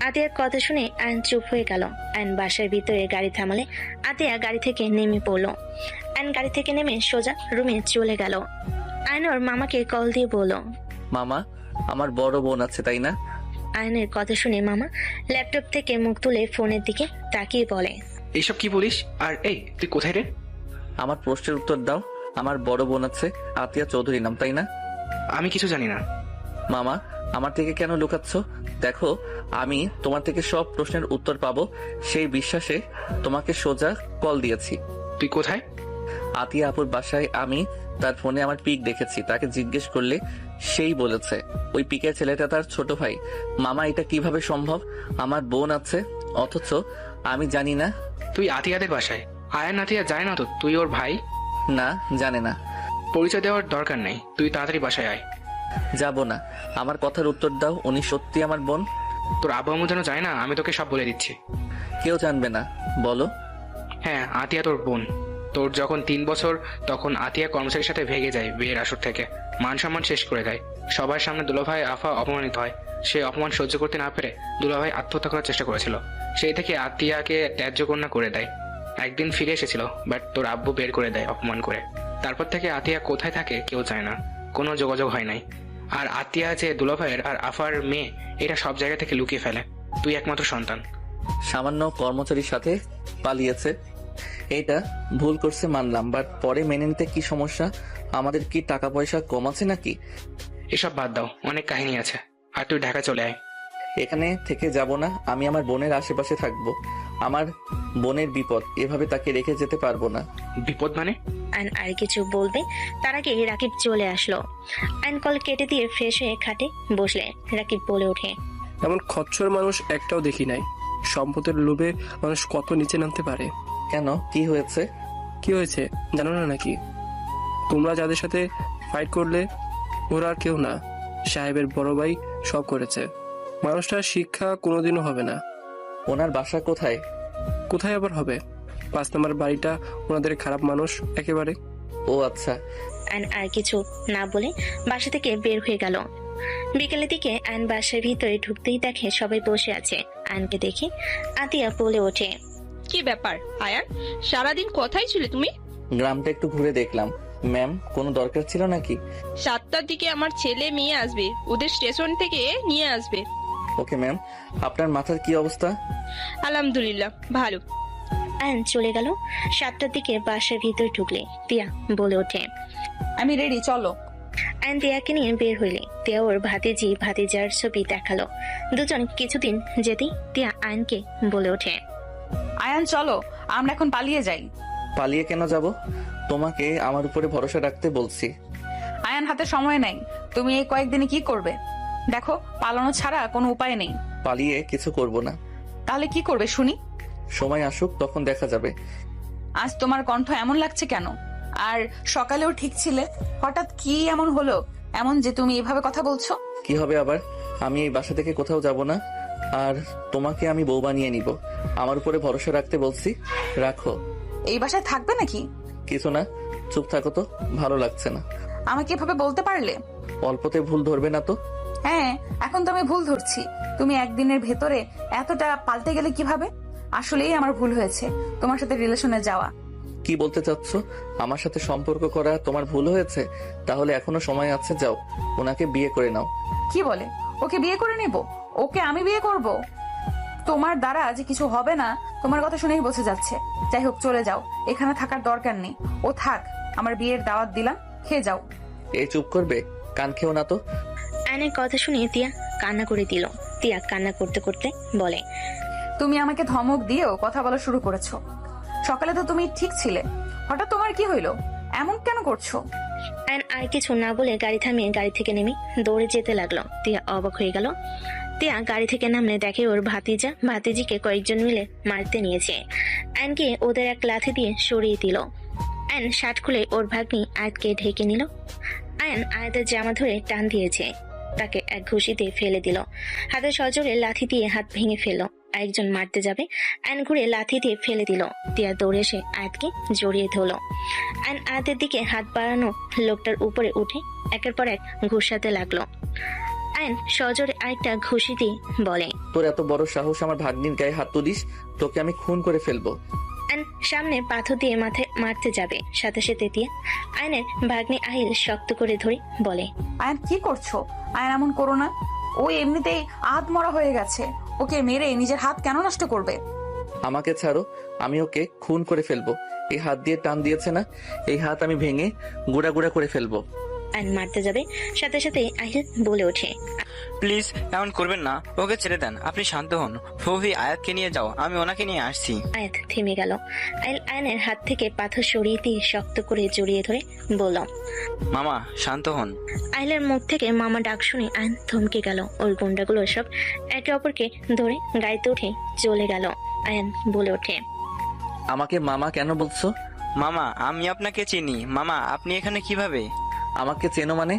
আতিয়ার কথা শুনে আয়ন চুপ হয়ে গেল। আয়ন বাসার ভিতরে গাড়ি থামালে আতিয়া গাড়ি থেকে নেমে পড়লো। আয়ন গাড়ি থেকে নেমে সোজা রুমে চলে গেল। আয়ন ওর মামাকে কল দিয়ে বলল, মামা আমার বড় বোন আছে তাই না? আয়নের কথা শুনে মামা ল্যাপটপ থেকে মুখ তুলে ফোনের দিকে তাকিয়ে বলে, এইসব কি বলিস? আর এই তুই কোথায় রে? আমার প্রশ্নের উত্তর দাও। আমার বড় বোন আছে, আতিয়া চৌধুরী নাম তাই না? আমি কিছু জানি না। মামা আমার থেকে কেন লুকাচ্ছ? দেখো আমি তোমার থেকে সব প্রশ্নের উত্তর পাবো, সেই বিশ্বাসে তোমাকে সোজা কল দিয়েছি। তুই কোথায়? আতিয়া আপুর বাসায়। আমি তার ফোনে আমার পিক দেখেছি, তাকে জিজ্ঞেস করলে সেই বলেছে ওই পিকের ছেলেটা তার ছোট ভাই। মামা এটা কিভাবে সম্ভব? আমার বোন আছে অথচ আমি জানি না। তুই আতিয়াদের বাসায়? আয়ান আতিয়া যায় না তো তুই ওর ভাই? না জানে না। পরিচয় দেওয়ার দরকার নেই, তুই তাড়াতাড়ি বাসায় আয়। যাব না। আমার কথার উত্তর দাও, উনি সত্যি আমার বোন? তোর আব্বু আম্মু যেন যায় না, আমি তোকে সব বলে দিচ্ছি। কেউ জানবে না, বলো। হ্যাঁ, আতিয়া তোর বোন। তোর যখন 3 বছর তখন আতিয়া কর্মচারীর সাথে ভেগে যায় বিয়ের আসর থেকে, মান সম্মান শেষ করে দেয়। সবার সামনে দুলাভাই আফা অপমানিত হয়। সে অপমান সহ্য করতে না পেরে দুলাভাই আত্মহত্যা করার চেষ্টা করেছিল। সেই থেকে আতিয়াকে ত্যায্য কন্যা করে দেয়। একদিন ফিরে এসেছিল, বাট তোর আব্বু বের করে দেয় অপমান করে। তারপর থেকে আতিয়া কোথায় থাকে কেউ জানে না, কোনো যোগাযোগ হয় নাই। আর আতিয়া যে দুলাভাইয়ের আর আফার মেয়ে, এটা সব জায়গা থেকে লুকিয়ে ফেলে। তুই একমাত্র সন্তান। সামান্য কর্মচারীর সাথে পালিয়েছে, এইটা ভুল করছে মানলাম, বাট পরে মেনে নিতে কি সমস্যা? আমাদের কি টাকা পয়সা কম আছে নাকি? এসব বাদ দাও, অনেক কাহিনী আছে। আর তুই ঢাকা চলে আয়। এখানে থেকে যাব না, আমি আমার বোনের আশেপাশে থাকবো। আমার বোনের বিপদ, এভাবে তাকে রেখে যেতে পারবো না। বিপদ মানে? আয়ন আর কিছু বলবে তার আগে রাকিব চলে আসলো। আয়ন কল কেটে দিয়ে ফ্রেশ হয়ে খাটে বসলে রাকিব বলে ওঠে, এমন খচ্চর মানুষ একটাও দেখি নাই। সম্পদের লোভে মানুষ কত নিচে নামতে পারে। কেন, কি হয়েছে? কি হয়েছে জানো না নাকি? তোমরা যাদের সাথে ফাইট করলে ওরা আর কেউ না, সাহেবের বড় ভাই সব করেছে। মানুষটার শিক্ষা কোনোদিনও হবে না। ওনার বাসা কোথায়? কোথায় আবার হবে? 5 নম্বর বাড়িটা ওনাদের খারাপ মানুষ একেবারে। ও আচ্ছা। আয়ন আর কিছু না বলে বাসা থেকে বের হয়ে গেল। বিকেলের দিকে আয়ন বাসার ভিতরে ঢুকতেই দেখে সবাই বসে আছে। আয়নকে দেখে আতিয়া বলে ওঠে, কি ব্যাপার আয়ান, সারাদিন কোথায় ছিলে তুমি? গ্রামটা একটু ঘুরে দেখলাম। ম্যাম, কোনো দরকার ছিল নাকি? 7টার দিকে আমার ছেলে মেয়ে আসবে, ওদের স্টেশন থেকে নিয়ে আসবে। Okay ma'am. আপনার মাথার কি অবস্থা? আলহামদুলিল্লাহ ভালো। আয়ন চলে গেল। 7টার দিকে বাসার ভিতরে ঢুকলে তিয়া বলে ওঠে, আমি রেডি, চলো। আয়ন তিয়াকে নিয়ে বের হইলে তিয়া ওর ভাতিজি ভাতিজার ছবি দেখালো। দুজন কিছুদিন যেতেই তিয়া আয়নকে বলে ওঠে, আয়ান চলো, আমরা এখন পালিয়ে যাই। পালিয়ে কেন যাব? তোমাকে আমার উপরে ভরসা রাখতে বলছি। আয়ান হাতে সময় নেই, তুমি এই কয়েকদিনে কি করবে? দেখো, পালানো ছাড়া কোনো উপায় নেই। পালিয়ে কিছু করব না। তাহলে কি করবে শুনি? সময় আসুক, তখন দেখা যাবে। আজ তোমার কণ্ঠ এমন লাগছে কেন? আর সকালেও ঠিক ছিলে, হঠাৎ কি এমন হলো এমন যে তুমি এভাবে কথা বলছো? কি হবে আবার? আমি এই বাসা থেকে কোথাও যাব না, আর তোমাকে আমি বউ বানিয়ে নিব। আমার উপরে ভরসা রাখতে বলছি, রাখো। এই বাসায় থাকবে নাকি? কিছু না, চুপ থাকো তো, ভালো লাগছে না। আমাকে এভাবে বলতে পারলে? অল্পতে ভুল ধরবে না তো? হ্যাঁ, এখন তো আমি ভুল ধরছি। তুমি একদিনের ভেতরে এতটা পাল্টে গেলে কিভাবে? আসলেই আমার ভুল হয়েছে তোমার সাথে রিলেশনে যাওয়া। কি বলতে চাচ্ছ? আমার সাথে সম্পর্ক করা তোমার ভুল হয়েছে? তাহলে এখনো সময় আছে, যাও ওনাকে বিয়ে করে নাও। কি বলে? ওকে বিয়ে করে নেব? ওকে আমি বিয়ে করব? তোমার দ্বারা যে কিছু হবে না, তোমার কথা শুনেই বোঝা যাচ্ছে। যাই হোক, চলে যাও, এখানে থাকার দরকার নেই। ও থাক, আমার বিয়ের দাওয়াত দিলাম, খেয়ে যাও। এই চুপ করবে, কান খেও না তো। আয়নের কথা শুনে তিয়া কান্না করে দিল। তিয়া কান্না করতে করতে বলে, তুমি আমাকে ধমক দিয়েও কথা বলা শুরু করেছো। সকালে তো তুমি ঠিক ছিলে, হঠাৎ তোমার কি হইলো? এমন কেন করছো? আয়ন আর কিছু না বলে গাড়ি থামিয়ে গাড়ি থেকে নেমে দৌড়ে যেতে লাগলো। তিয়া অবাক হয়ে গেল। তিয়া গাড়ি থেকে নামলে দেখে ওর ভাতিজা ভাতিজিকে কয়েকজন মিলে মারতে নিয়েছে। আয়নকে ওদের এক লাথি দিয়ে সরিয়ে দিল। আয়ন শার্ট খুলে ওর ভাগ্নি আয়াতকে ঢেকে নিল। আয়ন আয়াতের জামা ধরে টান দিয়েছে, তাকে এক ঘুষিতে ফেলে দিল। হাতে সজোরে লাথি দিয়ে হাত ভেঙে ফেললো। আরেকজন মারতে যাবে, আয়ন ঘুরে লাথি দিয়ে ফেলে দিল। তিয়া দৌড়ে এসে আয়াতকে জড়িয়ে ধরলো। আয়ন আয়াতের দিকে হাত বাড়ানো লোকটার উপরে উঠে একের পর এক ঘুষাতে লাগলো। আয়ন সজোরে আরেকটা ঘুষি দিয়ে বলে, তোর এত বড় সাহস আমার ভাগ্নির গায়ে হাত তুলিস? তোকে আমি খুন করে ফেলবো। আয়ন সামনে পাথর দিয়ে মাথায় মারতে যাবে, সাথে সাথে দিয়ে আয়নের ভাগ্নি আহিল শক্ত করে ধরে বলে, আয়ান কি করছো? আয়ান এমন করো না, ও এমনিতেই আধমরা হয়ে গেছে। ওকে মেরে নিজের হাত কেন নষ্ট করবে? আমাকে ছাড়ো, আমি ওকে খুন করে ফেলবো। এই হাত দিয়ে টান দিয়েছে না, এই হাত আমি ভেঙে গুঁড়া গুঁড়া করে ফেলবো। আয়ন মারতে যাবে, সাথে সাথে আহিল বলে ওঠে, প্লিজ এমন করবেন না, ওকে ছেড়ে দেন, আপনি শান্ত হন। ফুফি আয়াতকে নিয়ে যাও, আমি ওনাকে নিয়ে আসছি। আয়াত থেমে গেল। আহিল আয়নের হাত থেকে পাথর সরিয়ে দিয়ে শক্ত করে জড়িয়ে ধরে বলল, মামা শান্ত হন। আহিলের মুখ থেকে মামা ডাক শুনে আয়ন থমকে গেল। ওর গুন্ডাগুলো সব একে অপরকে ধরে গাড়িতে উঠে চলে গেল। আয়ন বলে ওঠে, আমাকে মামা কেন বলছো? মামা আমি আপনাকে চিনি। মামা আপনি এখানে কিভাবে? আমাকে চেনো মানে?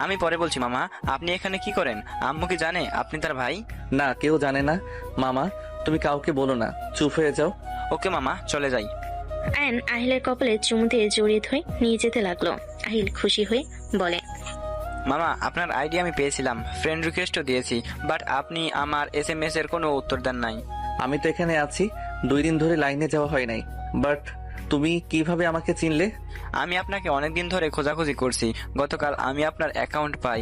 আমি পরে বলছি। মামা আপনি এখানে কি করেন? আম্মু কি জানে আপনি তার ভাই? না, কেউ জানে না। মামা তুমি কাউকে বলো না, চুপ হয়ে যাও। ওকে মামা, চলে যাই। আয়ন আহিলের কপালে চুমু দিয়ে জড়িয়ে ধরে নিয়ে যেতে লাগলো। আহিল খুশি হয়ে বলে, মামা আপনার আইডি আমি পেয়েছিলাম, ফ্রেন্ড রিকোয়েস্টও দিয়েছি, বাট আপনি আমার SMS এর কোনো উত্তর দেন নাই। আমি তো এখানে আছি, 2 দিন ধরে লাইনে যাওয়া হয় নাই, বাট তুমি কিভাবে আমাকে চিনলে? আমি আপনাকে অনেকদিন ধরে খোঁজাখুঁজি করছি। গতকাল আমি আপনার অ্যাকাউন্ট পাই,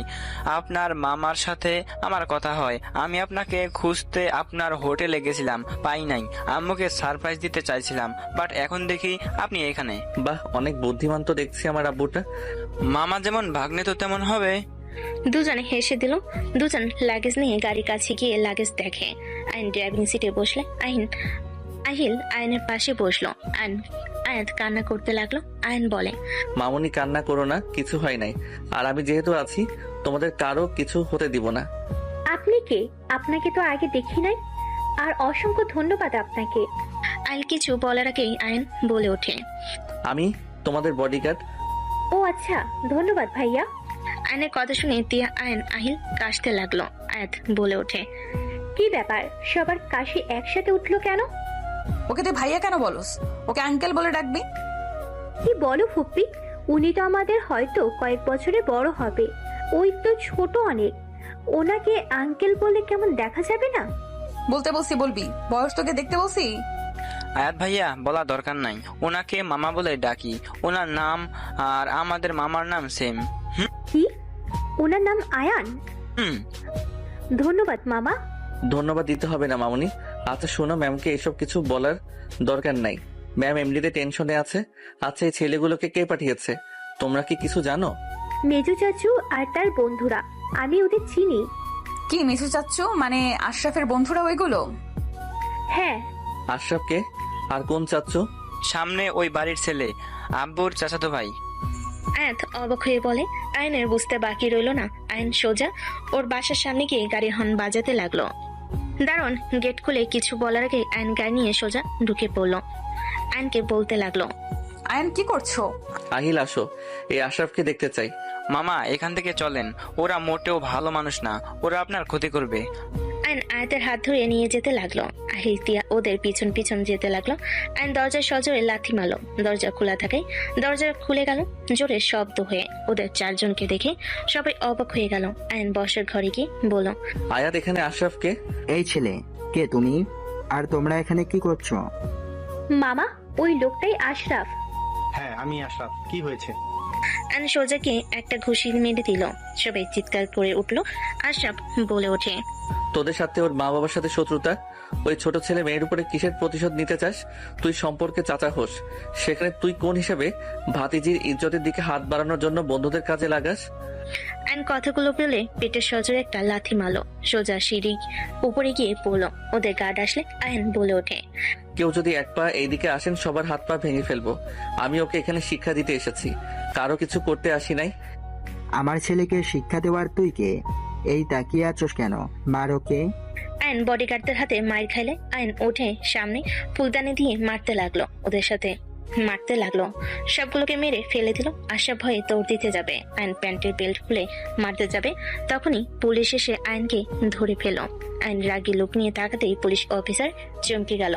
আপনার মামার সাথে আমার কথা হয়। আমি আপনাকে খুঁজতে আপনার হোটেলে গেছিলাম, পাই নাই। আম্মুকে সারপ্রাইজ দিতে চাইছিলাম, বাট এখন দেখি আপনি এখানে। বাহ, অনেক বুদ্ধিমান তো দেখছি আমার আব্বুটা। মামা যেমন ভাগ্নে তো তেমন হবে। দুজনে হেসে দিল। দুজন লাগেজ নিয়ে গাড়ির কাছে গিয়ে লাগেজ দেখে। আইন ড্রাইভিং সিটে বসলে আহিল আয়নের পাশে বসলো। আয়াত কান্না করতে লাগলো। আয়ন বলে, মামুনি কান্না করো না, কিছু হয় নাই। আর আমি যেহেতু আছি, তোমাদের কারো কিছু হতে দিব না। আপনি কে? আপনাকে তো আগে দেখি নাই। আর অসংখ্য ধন্যবাদ আপনাকে। আইল কিছু বলার আগেই আয়ন বলে ওঠে, আমি তোমাদের বডিগার্ড। ও আচ্ছা, ধন্যবাদ ভাইয়া। আয়নের কথা শুনে তিয়া আহিল কাশতে লাগলো। আয়াত বলে ওঠে, কি ব্যাপার, সবার কাশি একসাথে উঠলো কেন? ওকে তুই ভাইয়া কেন বলস? ওকে আঙ্কেল বলে ডাকবি। কি বলো ফুপ্পি, উনি তো আমাদের হয়তো কয়েক বছরে বড় হবে। ওই তো ছোট অনেক, ওনাকে আঙ্কেল বলে কেমন দেখা যাবে না? বলতে বলছি বলবি, বয়স তোকে দেখতে বলছি। আয়াত ভাইয়া বলা দরকার নাই, ওনাকে মামা বলে ডাকি। ওনার নাম আর আমাদের মামার নাম সেম। কি? ওনার নাম আয়ান? হুম। ধন্যবাদ মামা। ধন্যবাদ দিতে হবে না মামুনি। আচ্ছা শোনো, ম্যামকে এসব কিছু বলার দরকার নাই। ম্যাম এমনিতে টেনশনে আছে। আচ্ছা এই ছেলেগুলোকে কে পাঠিয়েছে? তোমরা কি কিছু জানো? মেজু চাচু আর তার বন্ধুরা, আমি ওদের চিনি। কি মিশু চাচ্ছু? মানে আশরাফের বন্ধুরা ওইগুলো? হ্যাঁ। আশরাফকে? আর কোন চাচ্ছু? সামনে ওই বাড়ির ছেলে, আব্বুর চাচাতো ভাই। আয়াত অবাক হয়ে বলে। আয়নের বুঝতে বাকি রইল না। আয়ন সোজা ওর বাসার সামনে গিয়ে গাড়ির হর্ন বাজাতে লাগলো। দারুণ গেট খুলে কিছু বলার আগে আয়ন গাড়ি নিয়ে সোজা ঢুকে পড়লো। আয়নকে বলতে লাগলো, আয়ন কি করছো? আহিল আসো, এই আশরাফকে দেখতে চাই। মামা এখান থেকে চলেন, ওরা মোটেও ভালো মানুষ না, ওরা আপনার ক্ষতি করবে। আয়ন আয়াতের হাত ধরে নিয়ে যেতে লাগলো। আহিল তিয়া ওদের পিছন পিছন যেতে লাগলো। আয়ন দরজায় সজোরে লাথি মারলো। দরজা খোলা থাকে, দরজা খুলে গেল জোরে শব্দ হয়ে। ওদের চারজনকে দেখে সবাই অবাক হয়ে গেল। আয়ন বসার ঘরে গিয়ে বলল, আয়াত এখানে আশরাফকে? এই ছেলে, কে তুমি? আর তোমরা এখানে কি করছো? মামা, ওই লোকটাই আশরাফ। হ্যাঁ আমি আশরাফ, কি হয়েছে? আয়ন সোজাকে একটা ঘুষি মেরে দিল। সবাই চিৎকার করে উঠলো। আশরাফ বলে ওঠে, তোদের সাথে ওর মা বাবার সাথে শত্রুতা? ওই ছোট ছেলে মেয়ের উপরে কিসের প্রতিশোধ নিতে চাস? তুই সম্পর্কে চাচা হোস, সেখানে তুই কোন হিসাবে ভাতিজির ইজ্জতের দিকে হাত বাড়ানোর জন্য বন্ধুদের কাজে লাগাস? আয়ন কথাগুলো পেলে পেটের সজোরে একটা লাথি মারলো। সোজা সিঁড়ি উপরে গিয়ে পড়লো। ওদের গার্ড আসলে আয়ন বলে ওঠে, কেউ যদি এক পা এইদিকে আসেন সবার হাত পা ভেঙে ফেলবো। আমি ওকে এখানে শিক্ষা দিতে এসেছি, কারো কিছু করতে আসি নাই। আমার ছেলেকে শিক্ষা দেওয়ার তুই কে? এই তাকিয়ে আছোস কেন? মার ওকে। আয়ন বডিগার্ডদের হাতে মার খাইলে আয়ন উঠে সামনে ফুলদানি দিয়ে মারতে লাগলো। ওদের সাথে মারতে লাগলো, সবগুলোকে মেরে ফেলে দিল। আশা ভয়ে দৌড় দিতে যাবে। আয়ন প্যান্টের বেল্ট খুলে মারতে যাবে, তখনই পুলিশ এসে আয়নকে ধরে ফেল। আয়ন রাগী লোক নিয়ে তাকাতেই পুলিশ অফিসার চমকে গেল।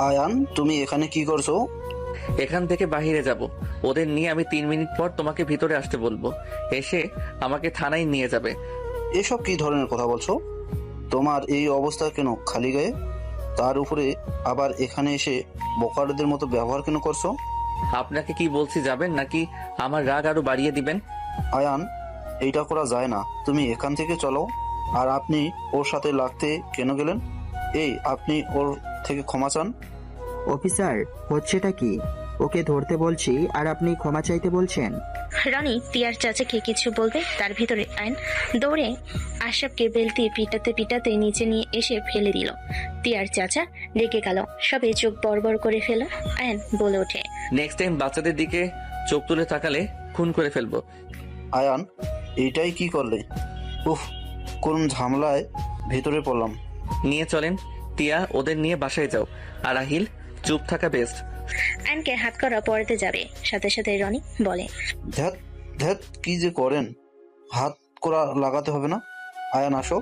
আয়ান, তুমি এখানে কি করছো? এখান থেকে বাহিরে যাব, ওদের নিয়ে আমি 3 মিনিট পর তোমাকে ভিতরে আসতে বলবো। এসে আমাকে থানায় নিয়ে যাবে। এসব কি ধরনের কথা বলছো? তোমার এই অবস্থা কেন খালি গায়ে? তার উপরে আবার এখানে এসে বোকারদের মতো ব্যবহার কেন করছো? আপনাকে কি বলছি, যাবেন নাকি আমার রাগ আরো বাড়িয়ে দিবেন? আয়ান, এইটা করা যায় না, তুমি এখান থেকে চলো। আর আপনি ওর সাথে লাগতে কেন গেলেন? এই, আপনি ওর থেকে ক্ষমা চান। অফিসার, হচ্ছেটা কি? ওকে ধরতে বলছি আর আপনি ক্ষমা চাইতে বলছেন? রনি তিয়ার চাচাকে কিছু বলবে, তার ভিতরে আয়ন দৌড়ে আশরাফকে বেল্ট দিয়ে পিটাতে পিটাতে নিচে নিয়ে এসে ফেলে দিল। তিয়ার চাচা রেগে গেল, সবে চোখ বড় করে ফেল। আয়ন বলে ওঠে, নেক্সট টাইম বাচ্চাদের দিকে চোখ তুলে তাকালে খুন করে ফেলবো। আয়ান, এইটাই কি করলে? উফ, কোন ঝামেলায় ভেতরে পড়লাম। নিয়ে চলেন টিয়া, ওদের নিয়ে বাসায় যাও। আর আহিল, চুপ থাকা বেস্ট। আয়নকে হাত করা পড়াতে যাবে, সাথে সাথে রনি বলে, ধ্যাত ধ্যাত, কি যে করেন, হাত করা লাগাতে হবে না। আয়ান আসো,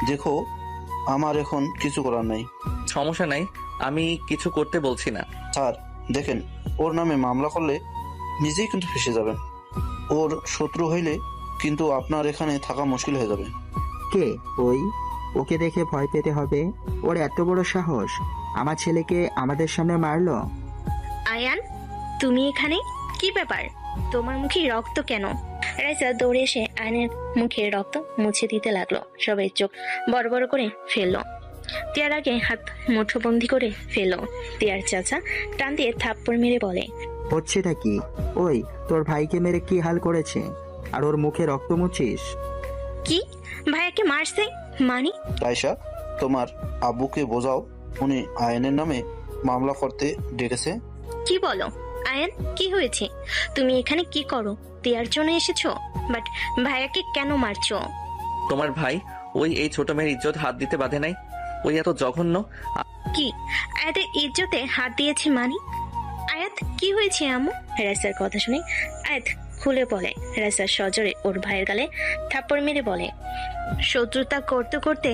দেখো আমার এখন কিছু করার নেই। সমস্যা নাই, আমি কিছু করতে বলছি না। স্যার দেখেন, ওর নামে মামলা করলে নিজেই কিন্তু ফেসে যাবেন। ওর শত্রু হইলে কিন্তু আপনার এখানে থাকা মুশকিল হয়ে যাবে। কে ওই? ওকে দেখে ভয় পেতে হবে? ওর এত বড় সাহস, আমার ছেলেকে আমাদের সামনে মারলো। আয়ান, তুমি এখানে? কি ব্যাপার? তোমার মুখে রক্ত কেন? রাইসা দৌড়ে এসে আয়নের মুখে রক্ত মুছে দিতে লাগলো। সবাই চোখ বড় বড় করে ফেললো। তিয়ার আগে হাত মুঠোবন্দি করে ফেললো। তিয়ার চাচা টান দিয়ে থাপ্পড় মেরে বলে, হচ্ছেটা কি? ওই তোর ভাইকে মেরে কি হাল করেছে, আর ওর মুখে রক্ত মুছিস? কি? ভাইয়াকে মারছে? মানে? রাইসা, তোমার আব্বুকে বোঝাও, উনি আয়নের নামে মামলা করতে ডেকেছে। কি বলো? আয়ান, কি হয়েছে? তুমি এখানে কি করো? তিয়ার জন্য এসেছো? বাট ভাইয়াকে কেন মারছো? তোমার ভাই ওই এই ছোট মেয়ের ইজ্জত হাত দিতে বাধে নাই। ওই এত জঘন্য। কি আয়াতের ইজ্জতে হাত দিয়েছে মানে? আয়াত, কি হয়েছে আম্মু? রাইসার কথা শুনে আয়াত খুলে বলে। রাইসা সজোরে ওর ভাইয়ের গালে থাপ্পড় মেরে বলে, শত্রুতা করতে করতে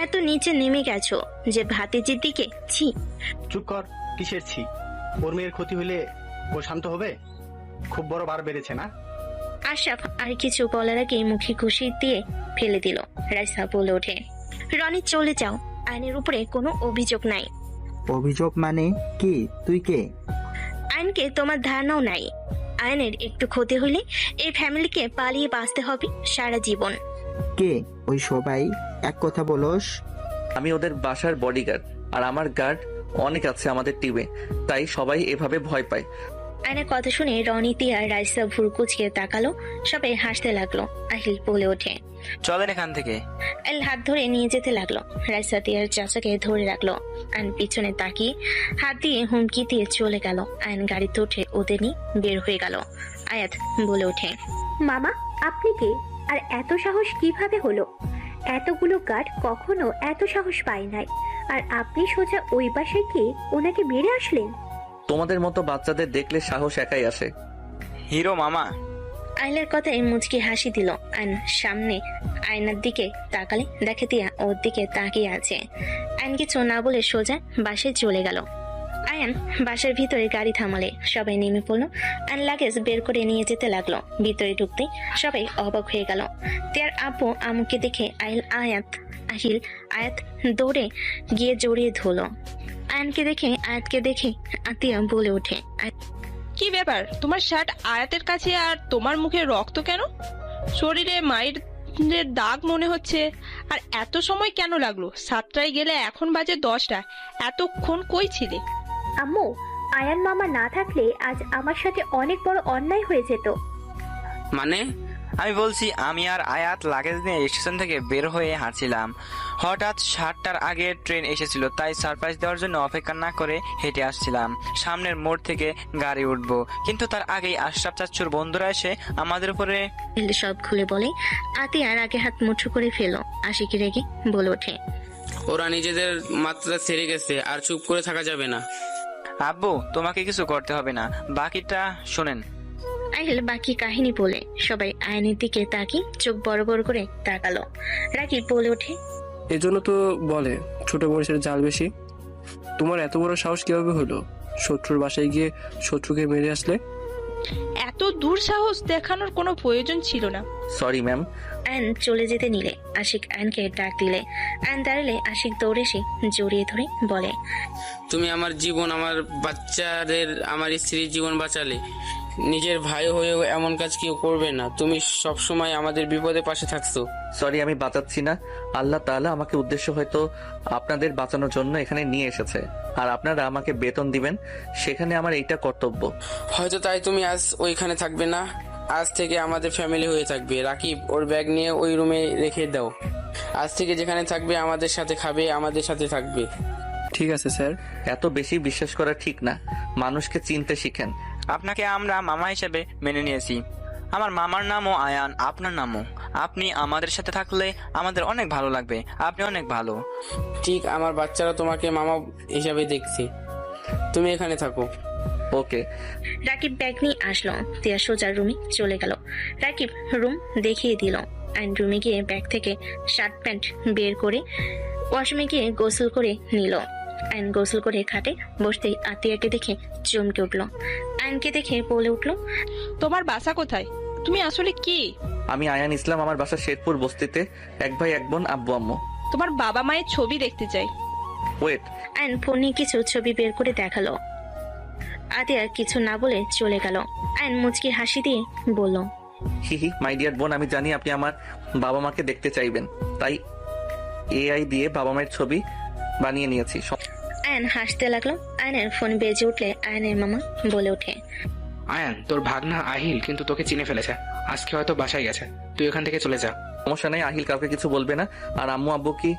এত নিচে নেমে গেছো যে ভাতিজির দিকে ছি। চুপ কর, কিসের ছি? ওর মেয়ের ক্ষতি হলে ও শান্ত হবে? খুব বড় বার বেড়েছে না? আশরাফ আর কিছু বলার আগে মুখে ঘুষি দিয়ে ফেলে দিল। রাইসা বলে ওঠে, রনি চলে যাও, আইনের উপরে কোনো অভিযোগ নাই। অভিযোগ মানে কি? তুই কে? আইনকে তোমার ধারণাও নাই। আইনের একটু ক্ষতি হলে এই ফ্যামিলিকে পালিয়ে বাঁচতে হবে সারা জীবন। কে ওই সবাই? এক কথা বলোস। আমি ওদের বাসার বডিগার্ড, আর আমার গার্ড অনেক আছে আমাদের টিমে, তাই সবাই এভাবে ভয় পায়। আয়নের কথা শুনে রনি, তিয়া, রাইসা ভুরু কুচকে তাকালো। সবাই হাসতে লাগলো। আহিল বলে ওঠে, চলেন এখান থেকে। আহিল হাত ধরে নিয়ে যেতে লাগলো। রাইসা তিয়ার চাচাকে ধরে রাখলো। আইন পিছনে তাকিয়ে হাত দিয়ে হুমকি দিয়ে চলে গেল। আইন গাড়িতে উঠে ওদের নিয়ে বের হয়ে গেল। আয়াত বলে ওঠে, মামা, আপনি কে? আর এত সাহস কিভাবে হলো? এতগুলো গার্ড কখনো এত সাহস পায় নাই, আর আপনি সোজা ওই বাসায় গিয়ে ওনাকে মেরে আসলেন? তোমাদের মতো বাচ্চাদের দেখলে সাহস একাই আসে। হিরো মামা। আইনের কথায় মুচকি হাসি দিল। আইন সামনে আয়নার দিকে তাকালে দেখে তিয়া ওর দিকে তাকিয়ে আছে। আইন কিছু না বলে সোজা বাসায় চলে গেল। আয়ান বাসার ভিতরে গাড়ি থামালে সবাই নেমে পড়লো। আইন লাগেজ বের করে নিয়ে যেতে লাগলো। ভিতরে ঢুকতেই সবাই অবাক হয়ে গেল। তিয়ার আব্বু আম্মুকে দেখে আহিল আয়াত দৌড়ে গিয়ে জড়িয়ে ধরলো। আয়ানকে দেখে আয়াতকে দেখে আতিয়া বলে ওঠে, কি ব্যাপার? তোমার শার্ট আয়াতের কাছে আর তোমার মুখে রক্ত কেন? শরীরে মায়ের দাগ মনে হচ্ছে। আর এত সময় কেন লাগলো? 7টায় গেলে এখন বাজে 10টা। এতক্ষণ কই ছিলে? আম্মু, আয়ান মামা না থাকলে আজ আমার সাথে অনেক বড় অন্যায় হয়ে যেত। মানে? আমি বলছি, আমি আর আয়াত লাগেজ নিয়ে স্টেশন থেকে বের হয়ে হাঁটছিলাম। হঠাৎ 7টার আগে ট্রেন এসেছিল, তাই সারপ্রাইজ দেওয়ার জন্য অপেক্ষা না করে হেঁটে আসছিলাম। সামনের মোড় থেকে গাড়ি উঠবো, কিন্তু তার আগেই আশরাফ চাচ্চুর বন্ধুরা এসে আমাদের উপরে সব খুলে বলে। আতিয়ার আগে হাত মুঠো করে ফেলো। আশিকি রেগে বলে ওঠে, ওরা নিজেদের মাত্রা ছেড়ে গেছে, আর চুপ করে থাকা যাবে না। আব্বু, তোমাকে কিছু করতে হবে না, বাকিটা শোনেন। আহিল বাকি কাহিনী বলে সবাই আয়নের দিকে তাকিয়ে চোখ বড় বড় করে তাকালো। রাকিব বলে ওঠে, এজন্য তো বলে ছোট মরিচের জাল বেশি। তোমার এত বড় সাহস কিভাবে হলো? শত্রুর বাসায় গিয়ে শত্রুকে মেরে আসলে? এত দূর সাহস দেখানোর কোনো প্রয়োজন ছিল না। Sorry ma'am. আয়ন চলে যেতে নিলে আশিক আয়নকে ডাক দিলে। আয়ন দাঁড়ালে আশিক দৌড়ে এসে জড়িয়ে ধরে বলে, তুমি আমার জীবন, আমার বাচ্চাদের, আমার স্ত্রীর জীবন বাঁচালে। নিজের ভাই হয়েও এমন কাজ কেউ করবে না। তুমি সবসময় আমাদের বিপদে পাশে থাকছো। সরি, আমি বাঁচাচ্ছি না। আল্লাহ তাআলা আমাকে উদ্দেশ্য হয়তো আপনাদের বাঁচানোর জন্য এখানে নিয়ে এসেছে, আর আপনারা আমাকে বেতন দিবেন, সেখানে আমার এইটা কর্তব্য। হয়তো তাই তুমি আজ ওইখানে থাকবে না। আজ থেকে আমাদের ফ্যামিলি হয়ে থাকবে। রাকিব, ওর ব্যাগ নিয়ে ওই রুমে রেখে দাও। আজ থেকে যেখানে থাকবে আমাদের সাথে খাবে, আমাদের সাথে থাকবে। ঠিক আছে স্যার। এত বেশি বিশ্বাস করা ঠিক না, মানুষকে চিনতে শিখেন। আপনাকে আমরা মামা হিসেবে মেনে নিয়েছি। আমার মামার নামও আয়ান, আপনার নামও। আপনি আমাদের সাথে থাকলে আমাদের অনেক ভালো লাগবে। আপনি অনেক ভালো। ঠিক, আমার বাচ্চারা তোমাকে মামা হিসাবে দেখছে। তুমি এখানে থাকো। ওকে। রাকিব ব্যাগ নিয়ে আসলো। তিয়া সোজা রুমে চলে গেল। রাকিব রুম দেখিয়ে দিল। আইন রুমে গিয়ে ব্যাগ থেকে শার্ট প্যান্ট বের করে ওয়াশরুমে গিয়ে গোসল করে নিল। আইন গোসল করে খাটে বসতেই আতিয়াকে দেখে চমকে উঠলো। আইনকে দেখে বলে উঠলো, তোমার বাসা কোথায়? তুমি আসলে কি? আমি আয়ান ইসলাম, আমার বাসা শেরপুর বস্তিতে। এক ভাই এক বোন, আব্বু আম্মু। তোমার বাবা মায়ের ছবি দেখতে চাই। ওয়েট। আইন ফোনে কিছু ছবি বের করে দেখালো। আতিয়া কিছু না বলে চলে গেল। আয়ন মুচকি হাসি দিয়ে বলল, হি হি, মাই ডিয়ার বোন, আমি জানি আপনি আমার বাবা মাকে দেখতে চাইবেন, তাই এআই দিয়ে বাবা মায়ের ছবি বানিয়ে নিয়েছি। আয়ন হাসতে লাগলো। আয়নের ফোন বেজে উঠলে আয়নের মামা বলে ওঠে, আয়ান, তোর ভাগনা আহিল কিন্তু তোকে চিনে ফেলেছে। আজকে হয়তো বাসায় গেছে, তুই এখান থেকে চলে যা। সমস্যা নেই, আহিল কাউকে কিছু বলবে না। আর আম্মু আব্বু কি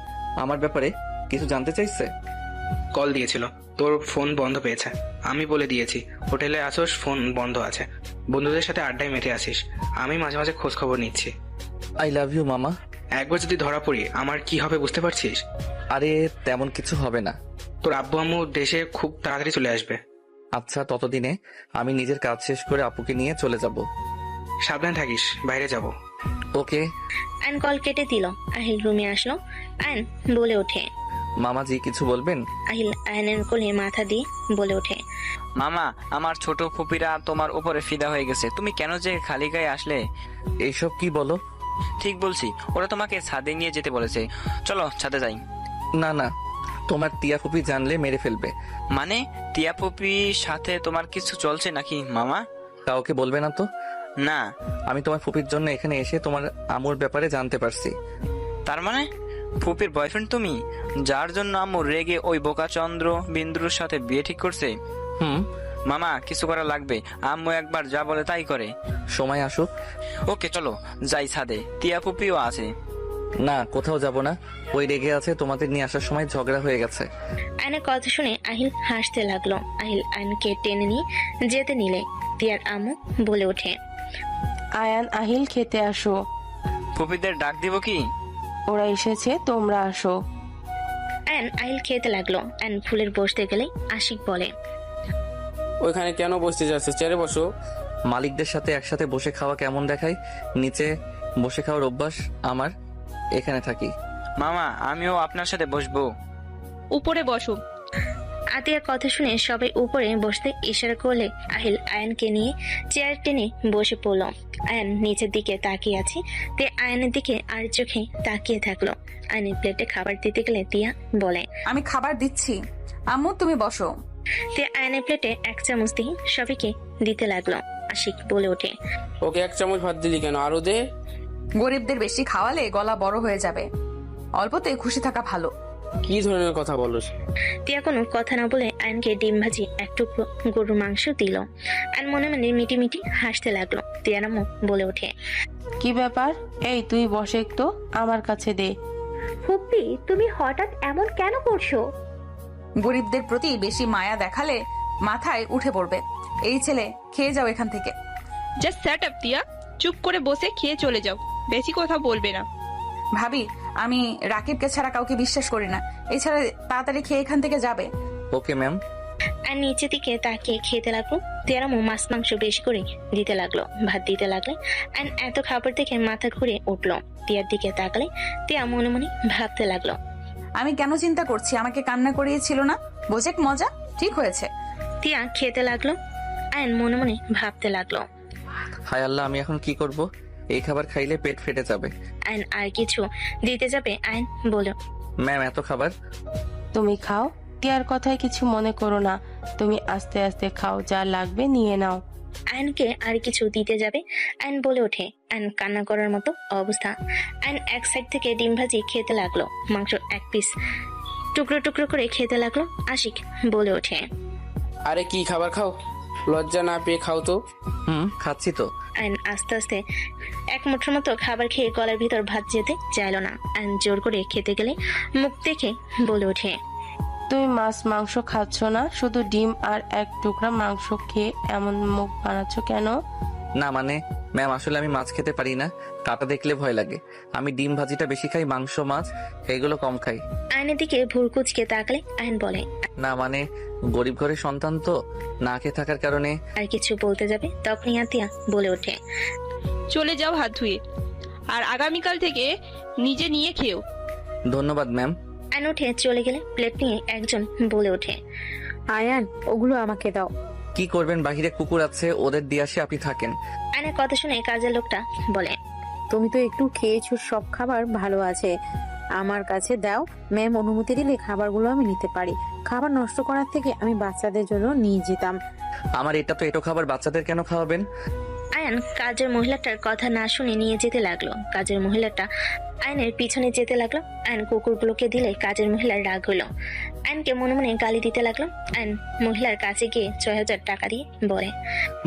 আমার ব্যাপারে কিছু জানতে চাইছে? কল দিয়েছিল, তোর ফোন বন্ধ পেয়েছে। আমি বলে দিয়েছি হোটেলে আসোস, ফোন বন্ধ আছে, বন্ধুদের সাথে আড্ডায় মেতে আসিস। আমি মাঝে মাঝে খোঁজ খবর নিচ্ছি। আই লাভ ইউ মামা। একবার যদি ধরা পড়ি আমার কি হবে বুঝতে পারছিস? আরে তেমন কিছু হবে না। তোর আব্বু আম্মু দেশে খুব তাড়াতাড়ি চলে আসবে। আচ্ছা, ততদিনে আমি নিজের কাজ শেষ করে আপুকে নিয়ে চলে যাব। সাবধান থাকিস, বাইরে যাব। ওকে। আয়ন কল কেটে দিল। আহিল রুমে আসলো। আয়ন বলে ওঠে, মামাজি কিছু বলবেন? আহিল আয়নের কোলে মাথা দিয়ে বলে ওঠে, মামা, আমার ছোট ফুপিরা তোমার উপরে ফিদা হয়ে গেছে। তুমি কেন যে খালি গায়ে আসলে? এইসব কি বলো? ঠিক বলছি, ওরা তোমাকে ছাদে নিয়ে যেতে বলেছে। চলো ছাদে যাই। না না, তোমার টিয়া ফুপি জানলে মেরে ফেলবে। মানে টিয়া ফুপির সাথে তোমার কিছু চলছে নাকি মামা? কাউকে বলবে না তো? না। আমি তোমার ফুপির জন্য এখানে এসে তোমার আম্মুর ব্যাপারে জানতে পারছি। তার মানে ফুপির বয়ফ্রেন্ড তুমি, যার জন্য আম্মু রেগে ওই বোকাচন্দ্র বিন্দুর সাথে বিয়ে ঠিক করছে? হুম। মামা, কিছু করা লাগবে। আম্মু একবার যা বলে তাই করে। সময় আসুক। ওকে চলো যাই ছাদে, টিয়া ফুপিও আছে। না, কোথাও যাব না। ওই রেগে আছে, তোমাদের নিয়ে আসার সময় ঝগড়া হয়ে গেছে। আয়নের কথা শুনে আহিল হাসতে লাগলো। আহিল আয়নকে টেনে নিয়ে যেতে নিলে তিয়ার আম্মু বলে ওঠে, আয়ান আহিল খেতে আসো। ফুপিদের ডাক দিব কি? ওরা এসেছে, তোমরা আসো। আয়ন আহিল খেতে লাগলো। আয়ন ফুলের বসতে গেলে আশিক বলে, ওইখানে কেন বসতে যাচ্ছ? চেয়ারে বসো। মালিকদের সাথে একসাথে বসে খাওয়া কেমন দেখায়? নিচে বসে খাওয়ার অভ্যাস আমার, এখানে থাকি। মামা, আমিও আপনার সাথে বসবো। উপরে বসো। আতিয়ার কথা শুনে সবাই উপরে বসতে ইশারা করলে আহিল আয়নকে নিয়ে চেয়ার টেনে বসে পড়ল। আয়ন নিচের দিকে তাকিয়ে আছে, তে আয়নের দিকে আর চোখে তাকিয়ে থাকলো। আয়নের প্লেটে খাবার দিতে গেলে তিয়া বলে, আমি খাবার দিচ্ছি, আম্মু তুমি বসো। তে আয়নের প্লেটে এক চামচ দিয়ে সবাইকে দিতে লাগলো। আশিক বলে ওঠে, ওকে এক চামচ ভাত দিলি কেন? আরো দে। গরিবদের বেশি খাওয়ালে গলা বড় হয়ে যাবে, অল্পতে খুশি থাকা ভালো। কি ধরনের কথা বলো? তিয়া কোনো কথা না বলে আয়নকে ডিম ভাজি এক টুকরো গরুর মাংস দিল। আয়ন মনে মনে মিটি মিটি হাসতে লাগলো। তিয়ার আম্মু বলে ওঠে, কি ব্যাপার? এই তুই বসে তো, আমার কাছে দে। ফুপ্পি, তুমি হঠাৎ এমন কেন করছো? গরিবদের প্রতি বেশি মায়া দেখালে মাথায় উঠে পড়বে। এই ছেলে, খেয়ে যাও এখান থেকে। জাস্ট সেট আপ তিয়া, চুপ করে বসে খেয়ে চলে যাও, বেশি কথা বলবে না। ভাবি, আমি রাকিবকে ছাড়া কাউকে বিশ্বাস করি না। এছাড়া তাড়াতাড়ি খেয়ে এখান থেকে যাবে। Okay ma'am. আর নিচের দিকে তাকিয়ে খেতে লাগলো। তিয়ার আম্মু মাছ মাংস বেশি করে দিতে লাগলো, ভাত দিতে লাগলে। আর এত খাবার দেখে মাথা ঘুরে উঠলো। তিয়ার দিকে তাকালে তিয়া মনে মনে ভাবতে লাগলো, আমি কেন চিন্তা করছি? আমাকে কান্না করিয়েছিল না? বোঝেক মজা, ঠিক হয়েছে। তিয়া খেতে লাগলো। আয়ন মনে মনে ভাবতে লাগলো, হায় আল্লাহ, আমি এখন কি করব? এই খাবার খাইলে পেট ফেটে যাবে। আয়ন আর কিছু দিতে যাবে। আয়ন বলো, ম্যাম, এত খাবার। তুমি খাও, টিয়ার কথায় কিছু মনে করো না। তুমি আস্তে আস্তে খাও, যা লাগবে নিয়ে নাও। আয়নকে আর কিছু দিতে যাবে। আয়ন বলে ওঠে। আয়ন কান্না করার মতো অবস্থা। আয়ন এক সাইড থেকে ডিম ভাজি খেতে লাগলো। মাংস এক পিস টুকরো টুকরো করে খেতে লাগলো। আশিক বলে ওঠে, আরে কি খাবার খাও? লজ্জা না পেয়ে খাও তো। খাচ্ছি তো। আয়ন আস্তে আস্তে এক মুঠোর মতো খাবার খেয়ে গলার ভিতর ভাত যেতে চাইল না। আয়ন জোর করে খেতে গেলে মুখ দেখে বলে ওঠে, তুমি মাছ মাংস খাচ্ছ না, শুধু ডিম আর এক টুকরা মাংস খেয়ে এমন মুখ বানাচ্ছ কেন? না মানে ম্যাম, আসলে আমি মাছ খেতে পারি না, কাটা দেখলে ভয় লাগে। আমি ডিম ভাজিটা বেশি খাই, মাংস মাছ এগুলো কম খাই। আয়নের দিকে ভুল কুচকে তাকালে আয়ন বলে, না মানে গরিব ঘরের সন্তান তো, না খেয়ে থাকার কারণে। আর কিছু বলতে যাবে তখনই আতিয়া বলে ওঠে, চলে যাও হাত ধুয়ে, আর আগামীকাল থেকে নিজে নিয়ে খেও। ধন্যবাদ ম্যাম। আয়ন উঠে চলে গেলে প্লেট নিয়ে একজন বলে ওঠে, আয়ান, ওগুলো আমাকে দাও। কি করবেন? বাহিরে কুকুর আছে, ওদের দিয়ে আসে, আপনি থাকেন। আয়নের কথা শুনে কাজের লোকটা বলে, তুমি তো একটু খেয়েছো, সব খাবার ভালো আছে, আমার কাছে দাও। ম্যাম অনুমতি দিলে খাবারগুলো আমি নিতে পারি। খাবার নষ্ট করার থেকে আমি বাচ্চাদের জন্য নিয়ে যেতাম। আমার এটা তো এটো খাবার বাচ্চাদের কেন খাওয়াবেন? আয়ান কাজের মহিলাটার কথা না শুনে নিয়ে যেতে লাগলো। কাজের মহিলাটা আয়নের পিছনে যেতে লাগলো। আয়ন কুকুরগুলোকে দিলে কাজের মহিলার রাগ হলো। আয়নকে মনে মনে গালি দিতে লাগলো। আয়ন মহিলার কাছে গিয়ে 6,000 টাকা দিয়ে বলে,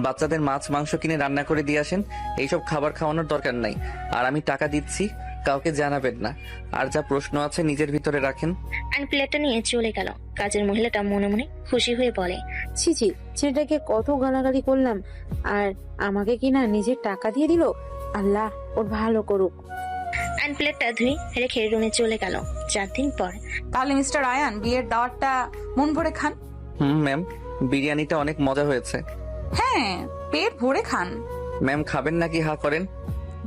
বাচ্চাদের মাছ মাংস কিনে রান্না করে দিয়ে আসেন, এইসব খাবার খাওয়ানোর দরকার নাই। আর আমি টাকা দিচ্ছি, কাউকে জানাবেন না। আর যা প্রশ্ন আছে নিজের ভিতরে রাখেন। আয়ন প্লেটটা নিয়ে চলে গেল। কাজের মহিলাটা মনে মনে খুশি হয়ে বলে, ছি ছি, ছেলেটাকে কত গালাগালি করলাম আর আমাকে কিনা নিজের টাকা দিয়ে দিল। আল্লাহ ওর ভালো করুক। আয়ন প্লেটটা ধুয়ে রেখে রুমে চলে গেল। 4 দিন পর। তাহলে মিস্টার আয়ান বিয়ের দাওয়াতটা মন ভরে খান। ম্যাম, বিরিয়ানিটা অনেক মজা হয়েছে। হ্যাঁ, পেট ভরে খান। ম্যাম, খাবেন নাকি হা করেন?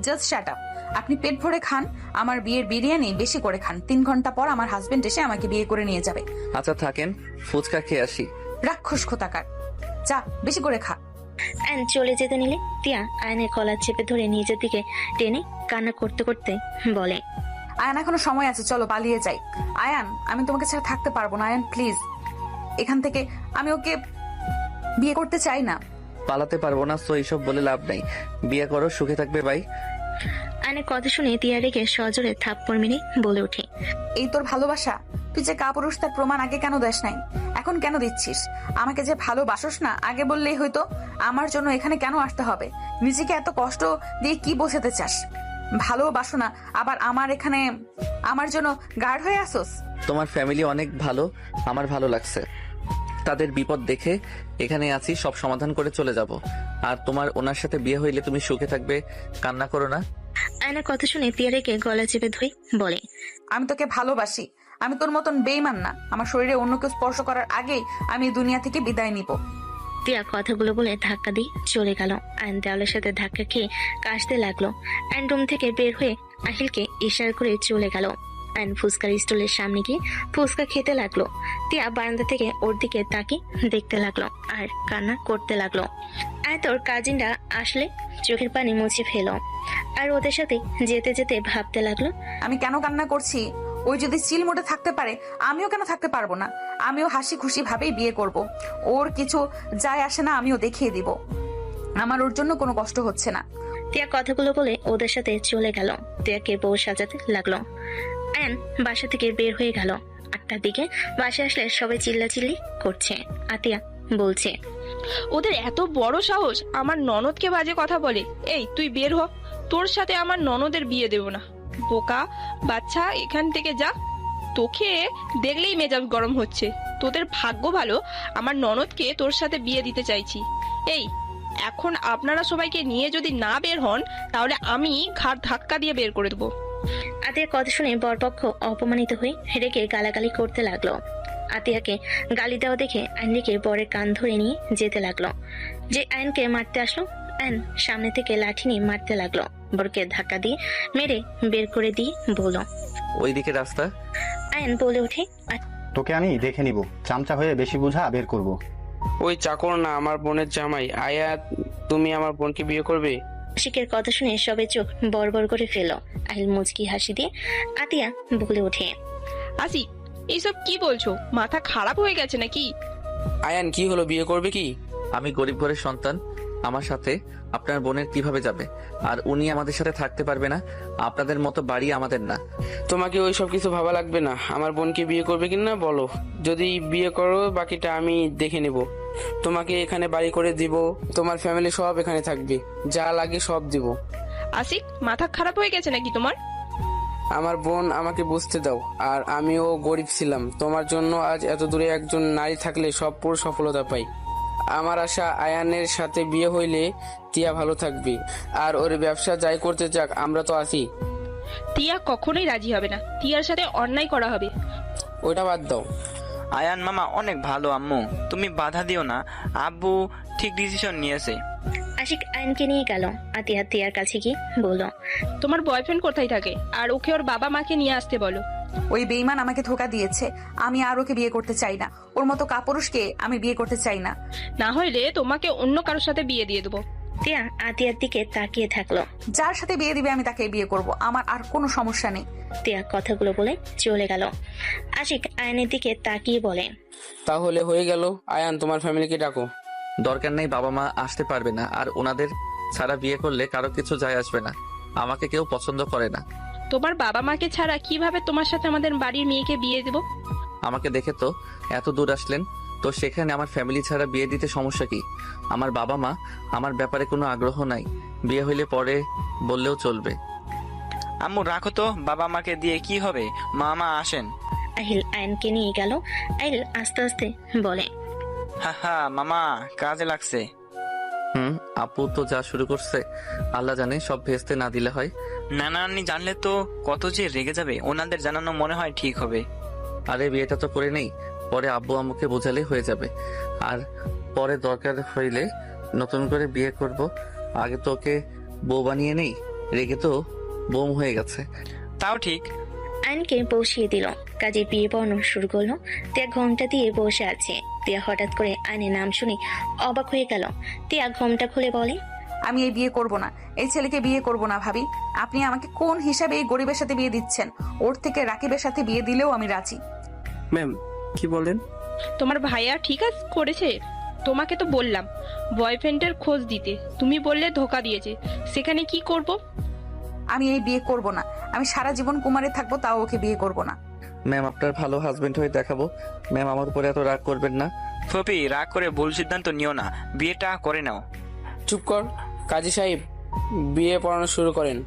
Just shut up. আপনি পেট ভরে খান, আমার বিয়ের বিরিয়ানি বেশি করে খান। 3 ঘন্টা পর আমার হাজবেন্ড এসে আমাকে বিয়ে করে নিয়ে যাবে। আচ্ছা থাকেন, ফুচকা খেয়ে আসি। রাক্ষস কোথাকার, যা বেশি করে খা। আয়ন চলে যেতে নিলে টিয়া আয়নের কলার চেপে ধরে নিজের দিকে টেনে কান্না করতে করতে বলে, আয়ান এখনো সময় আছে, চলো পালিয়ে যাই। আয়ান, আমি তোমাকে ছাড়া থাকতে পারবো না। আয়ান প্লিজ, এখান থেকে আমি ওকে বিয়ে করতে চাই না। পালাতে পারবো না, তো এইসব বলে লাভ নাই। বিয়ে করো, সুখে থাকবে বাই। আয়নের কথা শুনে টিয়া রেগে সজোরে থাপ্পড় মেরে বলে ওঠে, এই তোর ভালোবাসা? তুই যে কাপুরুষ তার প্রমাণ আগে কেন দেস নাই, এখন কেন দিচ্ছিস? আমাকে যে ভালোবাসোস না আগে বললেই হয়তো। আমার জন্য এখানে কেন আসতে হবে? নিজেকে এত কষ্ট দিয়ে কি বোঝাতে চাস? ভালোবাসো না আবার আমার এখানে আমার জন্য গার্ড হয়ে আসোস? তোমার ফ্যামিলি অনেক ভালো, আমার ভালো লাগছে। তাদের বিপদ দেখে এখানে আছি, সব সমাধান করে চলে যাব। আর তোমার ওনার সাথে বিয়ে হইলে তুমি সুখে থাকবে, কান্না করো না। আয়নের কথা শুনে টিয়া রেগে গলা চেপে ধরে বলে, আমি তোকে ভালোবাসি, আমি তোর মতন বেইমান না। আমার শরীরে অন্য কেউ স্পর্শ করার আগেই আমি দুনিয়া থেকে বিদায় নিব। টিয়া কথাগুলো বলে ধাক্কা দিয়ে চলে গেল। আয়ন দেওয়ালের সাথে ধাক্কা খেয়ে কাশতে লাগলো। আয়ন রুম থেকে বের হয়ে আহিলকে ইশারা করে চলে গেল। আয়ন ফুচকার স্টলের সামনে গিয়ে ফুচকা খেতে লাগলো। টিয়া বারান্দা থেকে ওর দিকে তাকিয়ে দেখতে লাগলো আর কান্না করতে লাগলো। তোর কাজিনরা আসলে চোখের পানি মুছে ফেলো আর ওদের সাথে যেতে যেতে ভাবতে লাগলো, আমি কেন কান্না করছি? ওই যদি চিল মোটে থাকতে পারে, আমিও কেন থাকতে পারবো না? আমিও হাসি খুশি ভাবেই বিয়ে করব। ওর কিছু যায় আসে না, আমিও দেখিয়ে দিব আমার ওর জন্য কোনো কষ্ট হচ্ছে না। টিয়া কথাগুলো বলে ওদের সাথে চলে গেল। টিয়াকে বউ সাজাতে লাগলো। আয়ন বাসা থেকে বের হয়ে গেল। 8টার দিকে বাসে আসলে সবাই চিল্লাচিল্লি করছে। আতিয়া বলছে, ওদের এত বড় সাহস আমার ননদকে বাজে কথা বলে। এই তুই বের হ, তোর সাথে আমার ননদের বিয়ে দেব না। বোকা বাচ্চা, এখান থেকে যা। তোকে দেখলেই মেজাজ গরম হচ্ছে। তোদের ভাগ্য ভালো, আমার ননদকে তোর সাথে বিয়ে দিতে চাইছি। এই এখন আপনারা সবাইকে নিয়ে যদি না বের হন তাহলে আমি ঘাট ধাক্কা দিয়ে বের করে দেবো। আতিয়ার কথা শুনে বরপক্ষ অপমানিত হয়ে রেগে গালাগালি করতে লাগলো। আতিয়াকে গালি দেওয়া দেখে আইনকে বরের কান ধরে নিয়ে যেতে লাগলো। যে আইনকে মারতে আসলো, আইন সামনে থেকে লাঠি নিয়ে মারতে লাগলো। বরকে ধাক্কা দিয়ে মেরে বের করে দিয়ে বলল, ওইদিকে রাস্তা। আইন বলে ওঠে, তোকে আমি দেখে নিব, চামচা হয়ে বেশি বুঝা বের করব। ওই চাকর না আমার বোনের জামাই। আয়া, তুমি আমার বোনকে বিয়ে করবে? আশিকের কথা শুনে সবে চোখ বড় বড় করে ফেলো। আহিল মুচকি হাসি দিয়ে আতিয়া বলে ওঠে, আসি, এইসব কি বলছো? মাথা খারাপ হয়ে গেছে নাকি? আয়ান কি হলো, বিয়ে করবে কি? আমি গরিব ঘরের সন্তান, আমার সাথে আপনার বোনের কিভাবে যাবে? আর উনি আমাদের সাথে থাকতে পারবে না। আপনাদের মতো বাড়ি আমাদের না। তোমাকে ওই সব কিছু ভাবা লাগবে না। আমার বোনকে বিয়ে করবে কিনা বলো। যদি বিয়ে করো বাকিটা আমি দেখে নেব। তোমাকে এখানে বাড়ি করে দিব, তোমার ফ্যামিলি সব এখানে থাকবে, যা লাগে সব দিব। আশিক, মাথা খারাপ হয়ে গেছে নাকি তোমার? আমার বোন আমাকে বুঝতে দাও। আর আমিও গরিব ছিলাম, তোমার জন্য আজ এত দূরে একজন নারী থাকলে সব পুরো সফলতা পাই। আমার আশা আয়ানের সাথে বিয়ে হইলে টিয়া ভালো থাকবে, আর ওর ব্যবসা যাই করতে চাক আমরা তো আছি। টিয়া কখনোই রাজি হবে না, টিয়ার সাথে অন্যায় করা হবে। ওটা বাদ দাও। আয়ান মামা অনেক ভালো আম্মু, তুমি বাধা দিও না। আব্বু ঠিক ডিসিশন নিয়েছে। আশিক আইনকে নিয়ে গেল। আতিয়া টিয়ার কাছে গিয়ে বলল, তোমার বয়ফ্রেন্ড কোথায় থাকে? আর ওকে ওর বাবা মাকে নিয়ে আসতে বলো। ওই বেইমান আমাকে ধোকা দিয়েছে, আমি আর ওকে বিয়ে করতে চাই না। ওর মতো কাপুরুষকে আমি বিয়ে করতে চাই না। না হলে তোমাকে অন্য কারোর সাথে বিয়ে দিয়ে দেবো। টিয়া আতিয়ার দিকে তাকিয়ে থাকলো। যার সাথে বিয়ে দিবে আমি তাকে বিয়ে করব, আমার আর কোনো সমস্যা নেই। টিয়া কথাগুলো বলে চলে গেল। আশিক আয়নের দিকে তাকিয়ে বলে, তাহলে হয়ে গেল। আয়ান, তোমার ফ্যামিলিকে ডাকো। দরকার নেই, বাবা মা আসতে পারবে না, আর ওনাদের ছাড়া বিয়ে করলে কারো কিছু যায় আসবে না। আমাকে কেউ পছন্দ করে না। তোমার বাবা মাকে ছাড়া কিভাবে তোমার সাথে আমাদের বাড়ির মেয়েকে বিয়ে দেব? আমাকে দেখে তো এত দূর আসলেন, তো সেখানে আমার ফ্যামিলি ছাড়া বিয়ে দিতে সমস্যা কি? আমার বাবা মা আমার ব্যাপারে কোনো আগ্রহ নাই, বিয়ে হইলে পরে বললেও চলবে। আম্মু রাখো তো, বাবা মাকে দিয়ে কি হবে, মামা আসেন। আহিল আয়নকে নিয়ে গেল। আহিল আস্তে আস্তে বলে, হা মামা কাজে লাগছে। আপু তো যা শুরু করছে, আল্লাহ জানে, সব ভেস্তে না দিলে হয়। নানি জানলে তো কত যে রেগে যাবে, ওনাদের জানানো মনে হয় ঠিক হবে। আরে বিয়েটা তো করে নেই, পরে আব্বু আম্মুকে বোঝালে হয়ে যাবে। আর পরে দরকার হইলে নতুন করে বিয়ে করব, আগে তো ওকে বউ বানিয়ে নেই, রেগে তো বোম হয়ে গেছে। তাও ঠিক। আয়নকে বসিয়ে দিল। কাজে বিয়ে পড়ানো শুরু করলো। তিয়া ঘোমটা দিয়ে বসে আছে। তিয়া হঠাৎ করে আয়নের নাম শুনে অবাক হয়ে গেল। তিয়া ঘোমটা খুলে বলে, আমি এই বিয়ে করব না, এই ছেলেকে বিয়ে করব না ভাবি। আপনি আমাকে কোন হিসাবে এই গরিবের সাথে বিয়ে দিচ্ছেন? ওর থেকে রাকিবের সাথে বিয়ে দিলেও আমি রাজি। ম্যাম কি বলেন? তোমার ভাইয়া ঠিক আছে করেছে। তোমাকে তো বললাম বয়ফ্রেন্ডের খোঁজ দিতে, তুমি বললে ধোকা দিয়েছে। সেখানে কি করব? আমি এই বিয়ে করব না। আমি সারা জীবন কুমারে থাকবো, তাও ওকে বিয়ে করব না। ম্যাম, আপনার ভালো হাজবেন্ড হয়ে দেখাবো। ম্যাম, আমার উপরে এত রাগ করবেন না। ফপি রাগ করে ভুল সিদ্ধান্ত নিও না, বিয়েটা করে নাও। চুপ কর। কাজী সাহেব, বিয়ে পড়ানো শুরু করেন।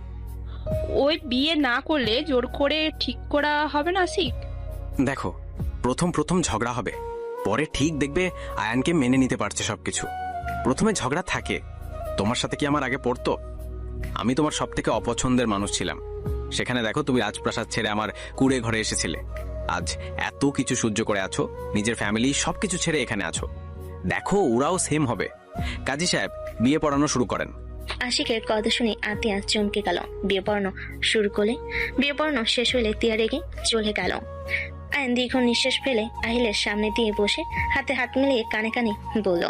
ওই বিয়ে না করলে জোর করে ঠিক করা হবে না শিখ। দেখো, প্রথম ঝগড়া হবে, পরে ঠিক দেখবে আয়ানকে মেনে নিতে পারছে সবকিছু। প্রথমে ঝগড়া থাকে। তোমার সাথে কি আমার আগে পড়তো? আমি তোমার সব থেকে অপছন্দের মানুষ ছিলাম। সেখানে দেখো, তুমি রাজপ্রাসাদ ছেড়ে আমার কুড়ে ঘরে এসেছিলে। আজ এত কিছু সহ্য করে আছো, নিজের ফ্যামিলি সবকিছু ছেড়ে এখানে আছো। দেখো, ওরাও সেম হবে। কাজী সাহেব, বিয়ে পড়ানো শুরু করেন। আশিকের কথা শুনে আতিয়া চমকে গেল। বিয়ে পড়ানো শুরু করলে, বিয়ে পড়ানো শেষ হলে তিয়া রেগে চলে গেল। আয়ন দীর্ঘ নিঃশ্বাস ফেলে আহিলের সামনে দিয়ে বসে হাতে হাত মিলিয়ে কানে কানে বলল,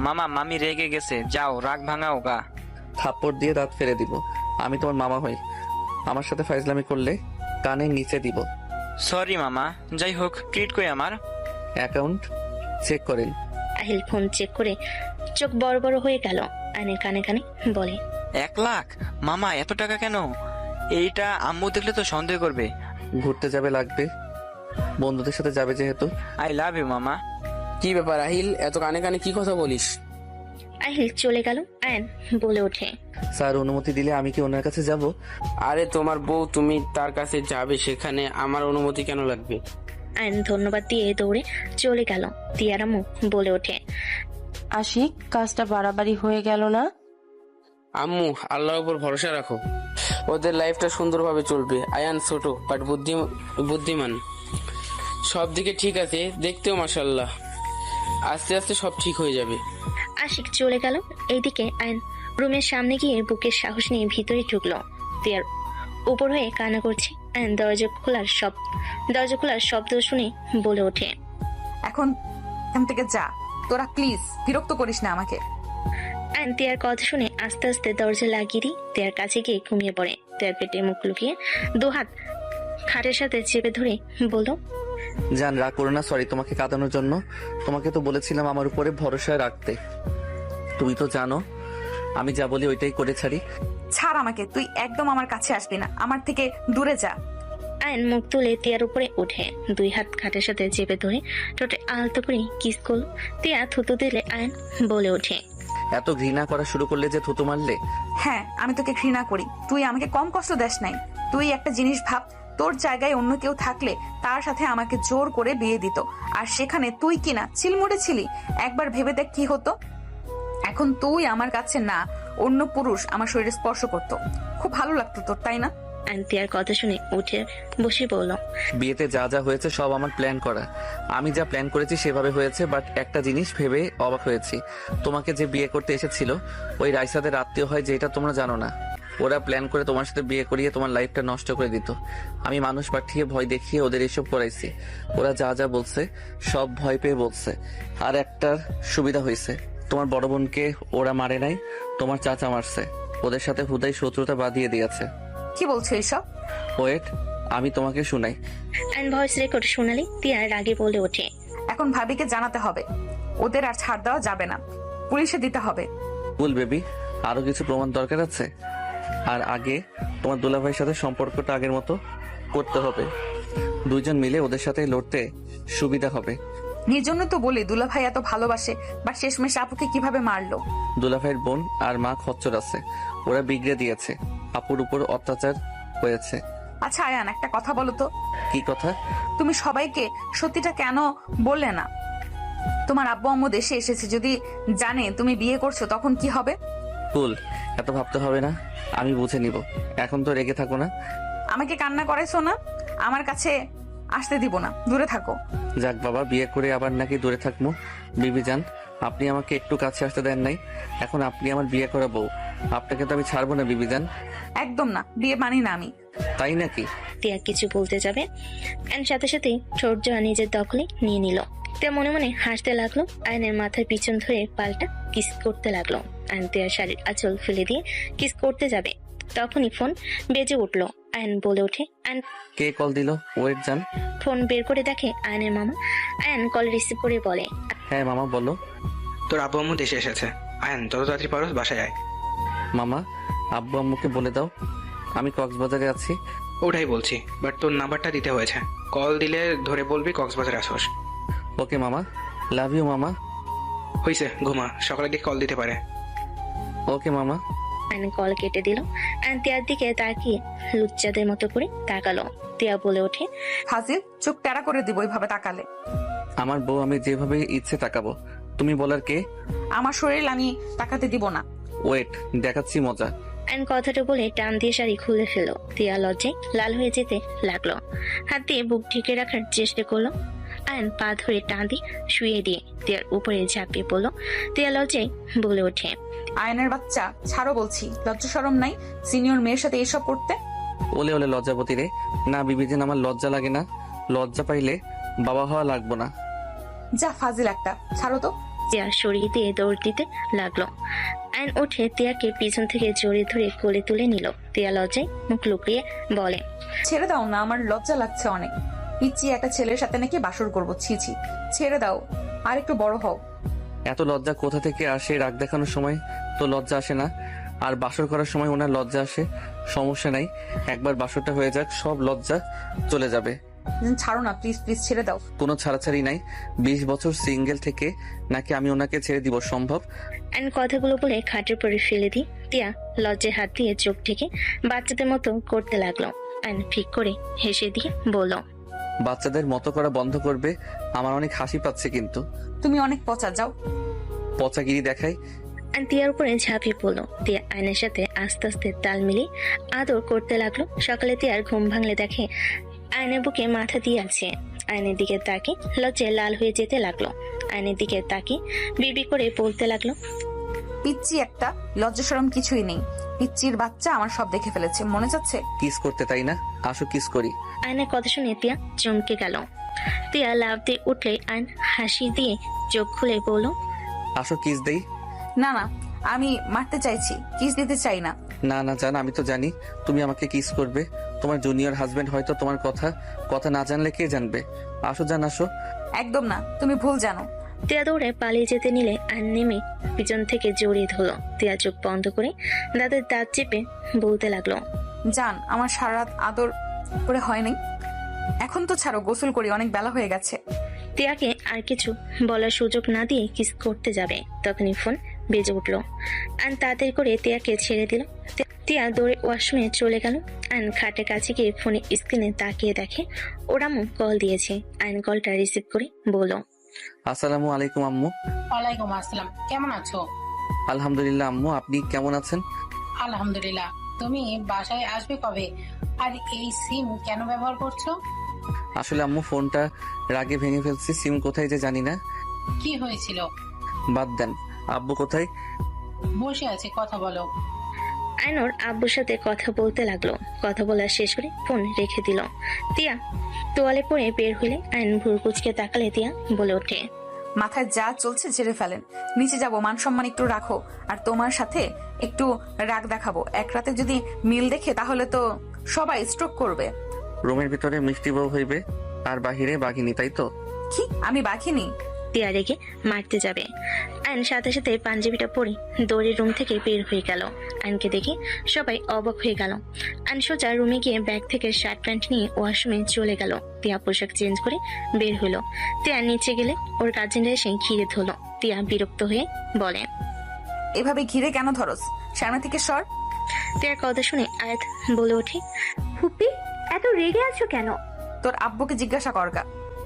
মামা মামি রেগে গেছে, যাও রাগ ভাঙাও গা। থাপ্পড় দিয়ে দাঁত ফেলে দিব। আমি তোমার মামা হই, আমার সাথে ফাইজলামি করলে কানে নিচে দিব। সরি মামা, যাই হোক ট্রিট কই আমার। অ্যাকাউন্ট চেক করেন। আহিল ফোন চেক করে চোখ বড় বড় হয়ে গেল। আয়নের কানে কানে বলে, 1 লাখ? মামা এত টাকা কেন? এইটা আম্মু দেখলে তো সন্দেহ করবে। ঘুরতে যাবে লাগবে, বন্ধুদের সাথে যাবে যেহেতু। আই লাভ ইউ মামা। কি ব্যাপার আহিল, এত কানে কানে কি কথা বলিস? আহিল চলে গেল। আয়ন বলে ওঠে, স্যার অনুমতি দিলে আমি কি ওনার কাছে যাব? আরে তোমার বউ, তুমি তার কাছে যাবে, সেখানে আমার অনুমতি কেন লাগবে? আয়ন ধন্যবাদ দিয়ে দৌড়ে চলে গেল। তিয়ার আম্মু বলে ওঠে, আশিক, কাজটা বাড়াবাড়ি হয়ে গেল না? আম্মু, আল্লাহর উপর ভরসা রাখো, ওদের লাইফটা সুন্দরভাবে চলবে। আয়ান ছোট বাট বুদ্ধিমান, সব দিকে ঠিক আছে, দেখতেও মাশাআল্লাহ। আস্তে আস্তে সব ঠিক হয়ে যাবে। আশিক চলে গেল। এইদিকে আয়ন রুমের সামনে গিয়ে বুকের সাহস নিয়ে ভিতরে ঢুকলো। তিয়ার উপর হয়ে কান্না করছে। আয়ন দরজা খোলার শব্দ শুনে বলে ওঠে, এখন এখান থেকে যা তোরা, প্লিজ বিরক্ত করিস না আমাকে। আয়ন তিয়ার কথা শুনে আস্তে আস্তে দরজা লাগিয়ে দিয়ে তিয়ার কাছে গিয়ে ঘুমিয়ে পড়ে। তিয়ার পেটে মুখ লুকিয়ে 2 হাত খাটের সাথে চেপে ধরে বলল, জান, রাগ করো না, সরি তোমাকে কাঁদানোর জন্য। তোমাকে তো বলেছিলাম আমার উপরে ভরসা রাখতে। তুমি তো জানো আমি যা বলি ওইটাই করে ছাড়ি। ছাড় আমাকে, তুই একদম আমার কাছে আসবি না, আমার থেকে দূরে যা। আয়ন মুখ তুলে তিয়ার উপরে উঠে 2 হাত খাটের সাথে চেপে ধরে ঠোঁটে আলতো করে কিস করলো। তিয়া থুতু দিলে আয়ন বলে ওঠে, এত ঘৃণা করা শুরু করলে যে থুতু মারলে। হ্যাঁ, আমি তোকে ঘৃণা করি। তুই আমাকে কম কষ্ট দেস নাই। তুই একটা জিনিস ভাব, তোর জায়গায় অন্য কেউ থাকলে তার সাথে আমাকে জোর করে বিয়ে দিত, আর সেখানে তুই কিনা চিলমুড়ে ছিলি। একবার ভেবে দেখ কি হতো। এখন তুই আমার কাছে না, অন্য পুরুষ আমার শরীরে স্পর্শ করত, খুব ভালো লাগতো তোর, তাই না? তিয়ার কথা শুনে উঠে বসে বলল, বিয়েতে যা যা হয়েছে সব আমার প্ল্যান করা। আমি যা প্ল্যান করেছি সেভাবে হয়েছে, বাট একটা জিনিস ভেবে অবাক হয়েছি। তোমাকে যে বিয়ে করতে এসেছিল ওই রাইসাদের আত্মীয় হয়, যেটা তোমরা জানো না। ওরা প্ল্যান করে তোমার সাথে বিয়ে করিয়ে তোমার লাইফটা নষ্ট করে দিত। আমি মানুষ পাঠিয়ে ভয় দেখিয়ে ওদের এসব করাইছি। ওরা যা যা বলছে সব ভয় পেয়ে বলছে। আর একটার সুবিধা হয়েছে, তোমার বড় বোনকে ওরা মারে নাই, তোমার চাচা মারছে। ওদের সাথে হুদাই শত্রুতা বাঁধিয়ে দিয়েছে। কি বলছো এইসব? ওয়েট, আমি তোমাকে শুনাই। অ্যান্ড ভয়েস রেকর্ড শোনালে তিয়ার রাগে বলে ওঠে, এখন ভাবিকে জানাতে হবে, ওদের আর ছাড় দেওয়া যাবে না। পুলিশে দিতে হবে। কুল বেবি, আরো কিছু প্রমাণ দরকার আছে। আর আগে তোমার দুলাভাইয়ের সাথে সম্পর্কটা আগের মতো করতে হবে। দুইজন মিলে ওদের সাথে লড়তে সুবিধা হবে। এই জন্য তো বলি দুলাভাই এত ভালোবাসে, বা শেষমেশ আপুকে কিভাবে মারলো। দুলাভাইয়ের বোন আর মা খচ্চর আছে, ওরা বিগড়ে দিয়েছে। আপুর উপর অত্যাচার হয়েছে। আচ্ছা আয়ান, একটা কথা বলো তো। কি কথা? তুমি সবাইকে সত্যিটা কেন বললে না? তোমার আব্বু আম্মু দেশে এসেছে, যদি জানে তুমি বিয়ে করছো তখন কি হবে? কুল, এত ভাবতে হবে না, আমি বুঝে নিব। এখন তো রেগে থাকো না। আমাকে কান্না করাইছো না, আমার কাছে আসতে দিব না, দূরে থাকো। যাক বাবা, বিয়ে করে আবার নাকি দূরে থাকবো। বিবি জান, আপনি আমাকে একটু কাছে আসতে দেন নাই, এখন আপনি আমার বিয়ে করা বউ, আপনাকে তো আমি ছাড়বো না বিবি জান। একদম না, বিয়ে মানি না আমি। তাই নাকি? টিয়া কিছু বলতে যাবে অ্যান্ড সাথে সাথেই ঠোঁট জোড়া নিজের দখলে নিয়ে নিল। টিয়া মনে মনে হাসতে লাগলো। আয়নের মাথার পিছন ধরে পাল্টা কিস করতে লাগলো। আয়ন টিয়ার শাড়ির আঁচল ফেলে দিয়ে কিস করতে যাবে, তখনই ফোন বেজে উঠলো। আয়ন বলে ওঠে, আয়ন। কে কল দিল? ওয়েট জান। ফোন বের করে দেখে আয়নের মামা। আয়ন কল রিসিভ করে বলে, হ্যাঁ মামা বলো। তোর আব্বু আম্মু দেশে এসেছে। আয়ান, যত তাড়াতাড়ি পারো বাসায় আয়। মামা, আব্বু আম্মুকে বলে দাও আমি কক্সবাজারে আছি। ওটাই বলছি, বাট তোর নাম্বারটা দিতে হয়েছে। কল দিলে ধরে বলবি কক্সবাজার আসোস। ওকে মামা, লাভ ইউ মামা। হয়েছে, ঘুমা, সকালের দিকে কল দিতে পারে। ওকে মামা। আয়ন কল কেটে দিল। আয়ন টিয়ার দিকে তাকিয়ে লুচ্চাদের মতো করে তাকালো। টিয়া বলে ওঠে, ফাজিল, চোখ টেরা করে দিব এইভাবে তাকালে। আমার বউ, আমি যেভাবে ইচ্ছে তাকাবো। তুমি বলার কে? আমার শরীর আমি তাকাতে দিব না। ওয়েট, দেখাচ্ছি মজা। আয়ন কথাটা বলে টান দিয়ে শাড়ি খুলে ফেলো। টিয়া লজ্জায় লাল হয়ে যেতে লাগলো। হাত দিয়ে বুক ঢেকে রাখার চেষ্টা করলো। আয়ন পা ধরে টান দিয়ে শুয়ে দিয়ে টিয়ার উপরে ঝাঁপিয়ে পড়লো। টিয়া লজ্জায় বলে ওঠে, আয়নের বাচ্চা, ছাড়ো বলছি, লজ্জা শরম নাই সিনিয়র মেয়ের সাথে এসব করতে? ওলে ওলে লজ্জাপতি রে। না বিবিদিন, আমার লজ্জা লাগে না। লজ্জা পাইলে বাবা হওয়া লাগবো না। যা ফাজিল একটা, ছাড়ো তো। টিয়া সরিয়ে দিয়ে দৌড় দিতে লাগলো। আয়ন উঠে টিয়াকে পিছন থেকে জড়িয়ে ধরে কোলে তুলে নিল। টিয়া লজ্জায় মুখ লুকিয়ে বলে, ছেড়ে দাও না, আমার লজ্জা লাগছে অনেক। পিচ্ছি একটা ছেলের সাথে নাকি বাসর করবো, ছি ছি, ছেড়ে দাও, আর একটু বড় হও। এত লজ্জা কোথা থেকে আসে? রাগ দেখানোর সময় তো লজ্জা আসে না, আর বাসর করার সময় ওনার লজ্জা আসে। সমস্যা নাই, একবার বাসরটা হয়ে যাক, সব লজ্জা চলে যাবে। ছাড়ো না প্লিজ, প্লিজ ছেড়ে দাও। কোনো ছাড়াছাড়ি নাই। 20 বছর সিঙ্গেল থেকে নাকি আমি ওনাকে ছেড়ে দিব সম্ভব? আয়ন কথাগুলো বলে খাটের পরে ফেলে দি। টিয়া লজ্জায় হাত দিয়ে চোখ ঢেকে বাচ্চাদের মতো করতে লাগলো। আয়ন ঠিক করে হেসে দিয়ে বলল, বাচ্চাদের মতো করা বন্ধ করবে, আমার অনেক হাসি পাচ্ছে কিন্তু। তুমি অনেক পচা, যাও। পচাগিরি দেখাই। আয়ন টিয়ার উপরে ঝাঁপিয়ে পড়লো। টিয়া আয়নের সাথে আস্তে আস্তে তাল মিলিয়ে আদর করতে লাগলো। সকালে টিয়ার ঘুম ভাঙলে দেখে আয়নের বুকে মাথা দিয়ে আছে। আয়নের দিকে তাকে লজ্জায় লাল হয়ে যেতে লাগলো। আয়নের দিকে তাকে বিবি করে বলতে লাগলো, পিচ্ছি একটা, লজ্জা শরম কিছুই নেই। পিচ্চির বাচ্চা আমার সব দেখে ফেলেছে, মনে যাচ্ছে। কিস করতে, তাই না? আসো কিস করি। আয়নের কথা শুনে টিয়া চমকে গেল। টিয়া লাফ দিয়ে উঠলে আয়ন হাসি দিয়ে চোখ খুলে বলল, আসো কিস দেই। না না, আমি মারতে চাইছি, কিস দিতে চাই না। না না জান, আমি তো জানি তুমি আমাকে কিস করবে। তোমার জুনিয়র হাজবেন্ড হয়তো তোমার কথা না জানলে কে জানবে? আসো জান, আসো। একদম না, তুমি ভুল জানো। টিয়া দৌড়ে পালিয়ে যেতে নিলে আয়ন নেমে পিছন থেকে জড়িয়ে ধরলো। টিয়া চোখ বন্ধ করে দাঁতের দাঁত চেপে বলতে লাগলো, জান, আমার সারা রাত আদর করে হয়নি, এখন তো ছাড়ো, গোসল করি, অনেক বেলা হয়ে গেছে। টিয়াকে আর কিছু বলার সুযোগ না দিয়ে কিস করতে যাবে, তখনই ফোন বেজে উঠলো। আয়ন তাড়াতাড়ি করে টিয়াকে ছেড়ে দিল। টিয়া দৌড়ে ওয়াশরুমে চলে গেল। আয়ন খাটের কাছে গিয়ে ফোনের স্ক্রিনে তাকিয়ে দেখে ওর আম্মু কল দিয়েছে। আয়ন কলটা রিসিভ করে বলল, আসসালামু আলাইকুম আম্মু। ওয়ালাইকুম আসসালাম, কেমন আছো? আলহামদুলিল্লাহ আম্মু, আপনি কেমন আছেন? আলহামদুলিল্লাহ। তুমি বাসায় আসবে কবে? আর এই সিম কেন ব্যবহার করছো? আসলে আম্মু, ফোনটা রাগে ভেঙে ফেলছি, সিম কোথায় যে জানি না। কি হয়েছিল? বাদ দেন, আব্বু কোথায়? বসে আছে, কথা বলো। আয়নোর আব্বুর সাথে কথা বলতে লাগলো। কথা বলা শেষ করে ফোন রেখে দিল। টিয়া তোয়ালে পরে বের হলে আয়ন ভুরু কুচকে তাকালে টিয়া বলে ওঠে, মাথায় যা চলছে ছেড়ে ফেলেন, নিচে যাবো, মান সম্মান একটু রাখো, আর তোমার সাথে একটু রাগ দেখাবো। এক রাতে যদি মিল দেখে তাহলে তো সবাই স্ট্রোক করবে। রুমের ভিতরে মিষ্টি বউ হইবে আর বাহিরে বাঘিনী, তাই তো? কি আমি বাঘিনী? তিয়া রেগে মারতে যাবে। আয়ন সাথে সাথে পাঞ্জাবিটা পরে দৌড়ে রুম থেকে বের হয়ে গেল। আয়নকে দেখে সবাই অবাক হয়ে গেল। আয়ন সোজা রুমে গিয়ে ব্যাগ থেকে শার্ট প্যান্ট নিয়ে ওয়াশরুমে চলে গেল। তিয়া পোশাক চেঞ্জ করে বের হলো। তিয়া নিচে গেলে ওর কাজিনরা এসে ঘিরে ধরলো। তিয়া বিরক্ত হয়ে বলে, এভাবে ঘিরে কেন ধরস? সামনে থেকে সর। তিয়ার কথা শুনে আয়াত বলে ওঠে, ফুপি এত রেগে আছো কেন? তোর আব্বুকে জিজ্ঞাসা করগা।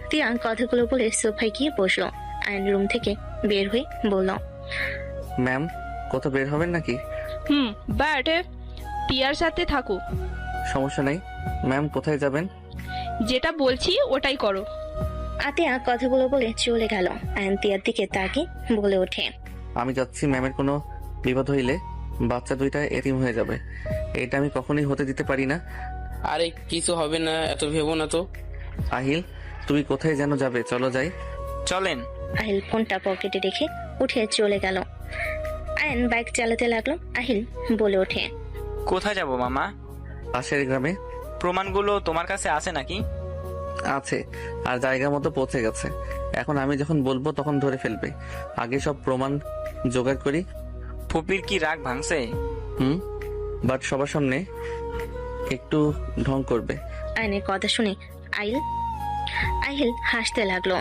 তিয়া কথাগুলো বলে সোফায় গিয়ে বসলো। আয়ন রুম থেকে বের হয়ে বলল, ম্যাম কোথাও বের হবেন নাকি? বাট টিয়ার সাথে থাকো। সমস্যা নেই ম্যাম, কোথায় যাবেন? যেটা বলছি ওটাই করো। আতিয়া কথাগুলো বলে চলে গেল। আয়ন তিয়ার দিকে তাকিয়ে বলে ওঠে, আমি যাচ্ছি, ম্যামের কোনো বিপদ হইলে বাচ্চা দুইটা এতিম হয়ে যাবে, এটা আমি কখনোই হতে দিতে পারি না। আরে কিছু হবে না, এত ভেবো না তো। আহিল তুমি কোথায় যেন যাবে, চলো যাই। চলেন। আহিল ফোনটা পকেটে রেখে উঠে চলে গেল। আয়ন বাইক চালাতে লাগলো। আহিল বলে ওঠে, কোথায় যাব মামা? পাশের গ্রামে। প্রমাণগুলো তোমার কাছে আছে নাকি? আছে, আর জায়গা মতো পৌঁছে গেছে। এখন আমি যখন বলবো তখন ধরে ফেলবে, আগে সব প্রমাণ জোগাড় করি। ফুপির কি রাগ ভাঙছে? বাট সবার সামনে একটু ঢং করবে। আয়নের কথা শুনে আহিল হাসতে লাগলো।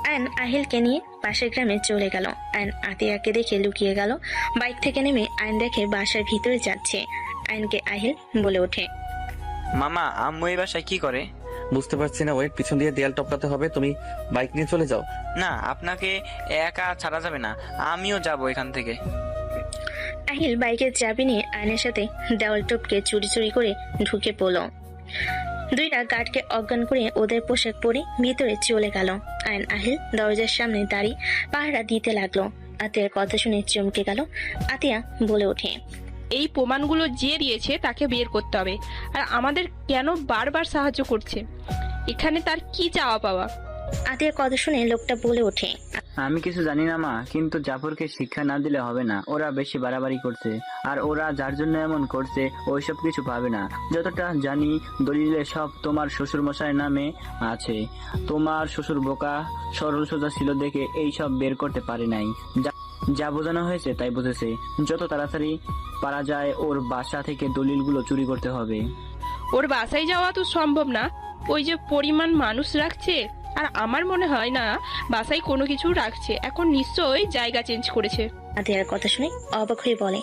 আয়ন আহিলকে নিয়ে পাশের গ্রামে চলে গেল। আয়ন আতিয়াকে দেখে লুকিয়ে গেল। বাইক থেকে নেমে আয়ন দেখে বাসার ভিতরে যাচ্ছে। আয়নকে আহিল বলে ওঠে, মামা আম্মু এই বাসায় কি করে? বুঝতে পারছি না, ওয়েট, পিছন দিয়ে দেয়াল টপকাতে হবে, তুমি বাইক নিয়ে চলে যাও। না, আপনাকে একা ছাড়া যাবে না, আমিও যাব এখান থেকে। আহিল বাইকের চাবি নিয়ে আয়নের সাথে দেওয়াল টপকে চুরি চুরি করে ঢুকে পড়ল। দুইটা গার্ডকে অজ্ঞান করে ওদের পোশাক পরে ভিতরে চলে গেল। আয়ন আহিল দরজার সামনে দাঁড়িয়ে পাহারা দিতে লাগলো। আতিয়ার কথা শুনে চমকে গেল। আতিয়া বলে ওঠে, এই প্রমাণগুলো যে দিয়েছে তাকে বের করতে হবে। আর আমাদের কেন বারবার সাহায্য করছে? এখানে তার কি চাওয়া পাওয়া? আতিয়ার কথা শুনে লোকটা বলে ওঠে, আমি কিছু জানি না মা, কিন্তু জাফরকে শিক্ষা না দিলে হবে না। ওরা বেশি বাড়াবাড়ি করছে, আর ওরা যার জন্য এমন করছে ওইসব কিছু পাবে না। যতটা জানি দলিলে সব তোমার শ্বশুর মশাইয়ের নামে আছে। তোমার শ্বশুর বোকা সরল সোজা ছিল দেখে এই সব বের করতে পারে নাই। যা বোঝানো হয়েছে তাই বুঝেছে। যত তাড়াতাড়ি পারা যায় ওর বাসা থেকে দলিলগুলো চুরি করতে হবে। ওর বাসায় যাওয়া তো সম্ভব না, ওই যে পরিমাণ মানুষ রাখছে। আর আমার মনে হয় না বাসায় কোনো কিছু রাখছে, এখন নিশ্চয়ই জায়গা চেঞ্জ করেছে। আতিয়ার কথা শুনে অবাক হয়ে বলে,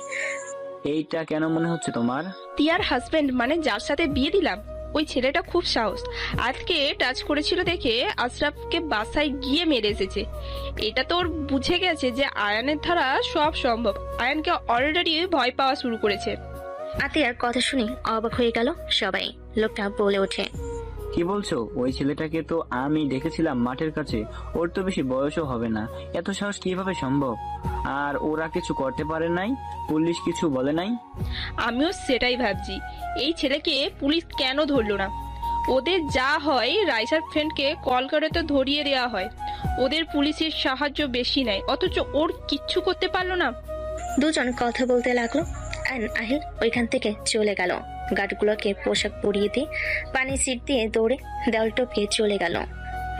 এইটা কেন মনে হচ্ছে তোমার? টিয়ার হাজবেন্ড, মানে যার সাথে বিয়ে দিলাম, ওই ছেলেটা খুব সাহস। আজকে টাচ করেছিল দেখে আশরাফকে বাসায় গিয়ে মেরে এসেছে। এটা তো ওর বুঝে গেছে যে আয়ানের দ্বারা সব সম্ভব। আয়ানকে অলরেডি ভয় পাওয়া শুরু করেছে। আতিয়ার কথা শুনে অবাক হয়ে গেল সবাই। লোকটা বলে ওঠে, কি বলছো? ওই ছেলেটাকে তো আমি দেখেছিলাম মাঠের কাছে। ওর তো বেশি বয়সও হবে না, এত সাহস কিভাবে সম্ভব? আর ওরা কিছু করতে পারে নাই? পুলিশ কিছু বলে নাই? আমিও সেটাই ভাবছি, এই ছেলেকে পুলিশ কেন ধরলো না? ওদের যা হয় রাইসার ফ্রেন্ডকে কল করে তো ধরিয়ে দেওয়া হয়। ওদের পুলিশের সাহায্য বেশি নেয়, অথচ ওর কিচ্ছু করতে পারলো না। দুজন কথা বলতে লাগলো। আহিল ওইখান থেকে চলে গেল। গার্ডগুলোকে পোশাক পরিয়ে দিয়ে পানি সিট দিয়ে দৌড়ে দেওয়াল টপকে চলে গেল।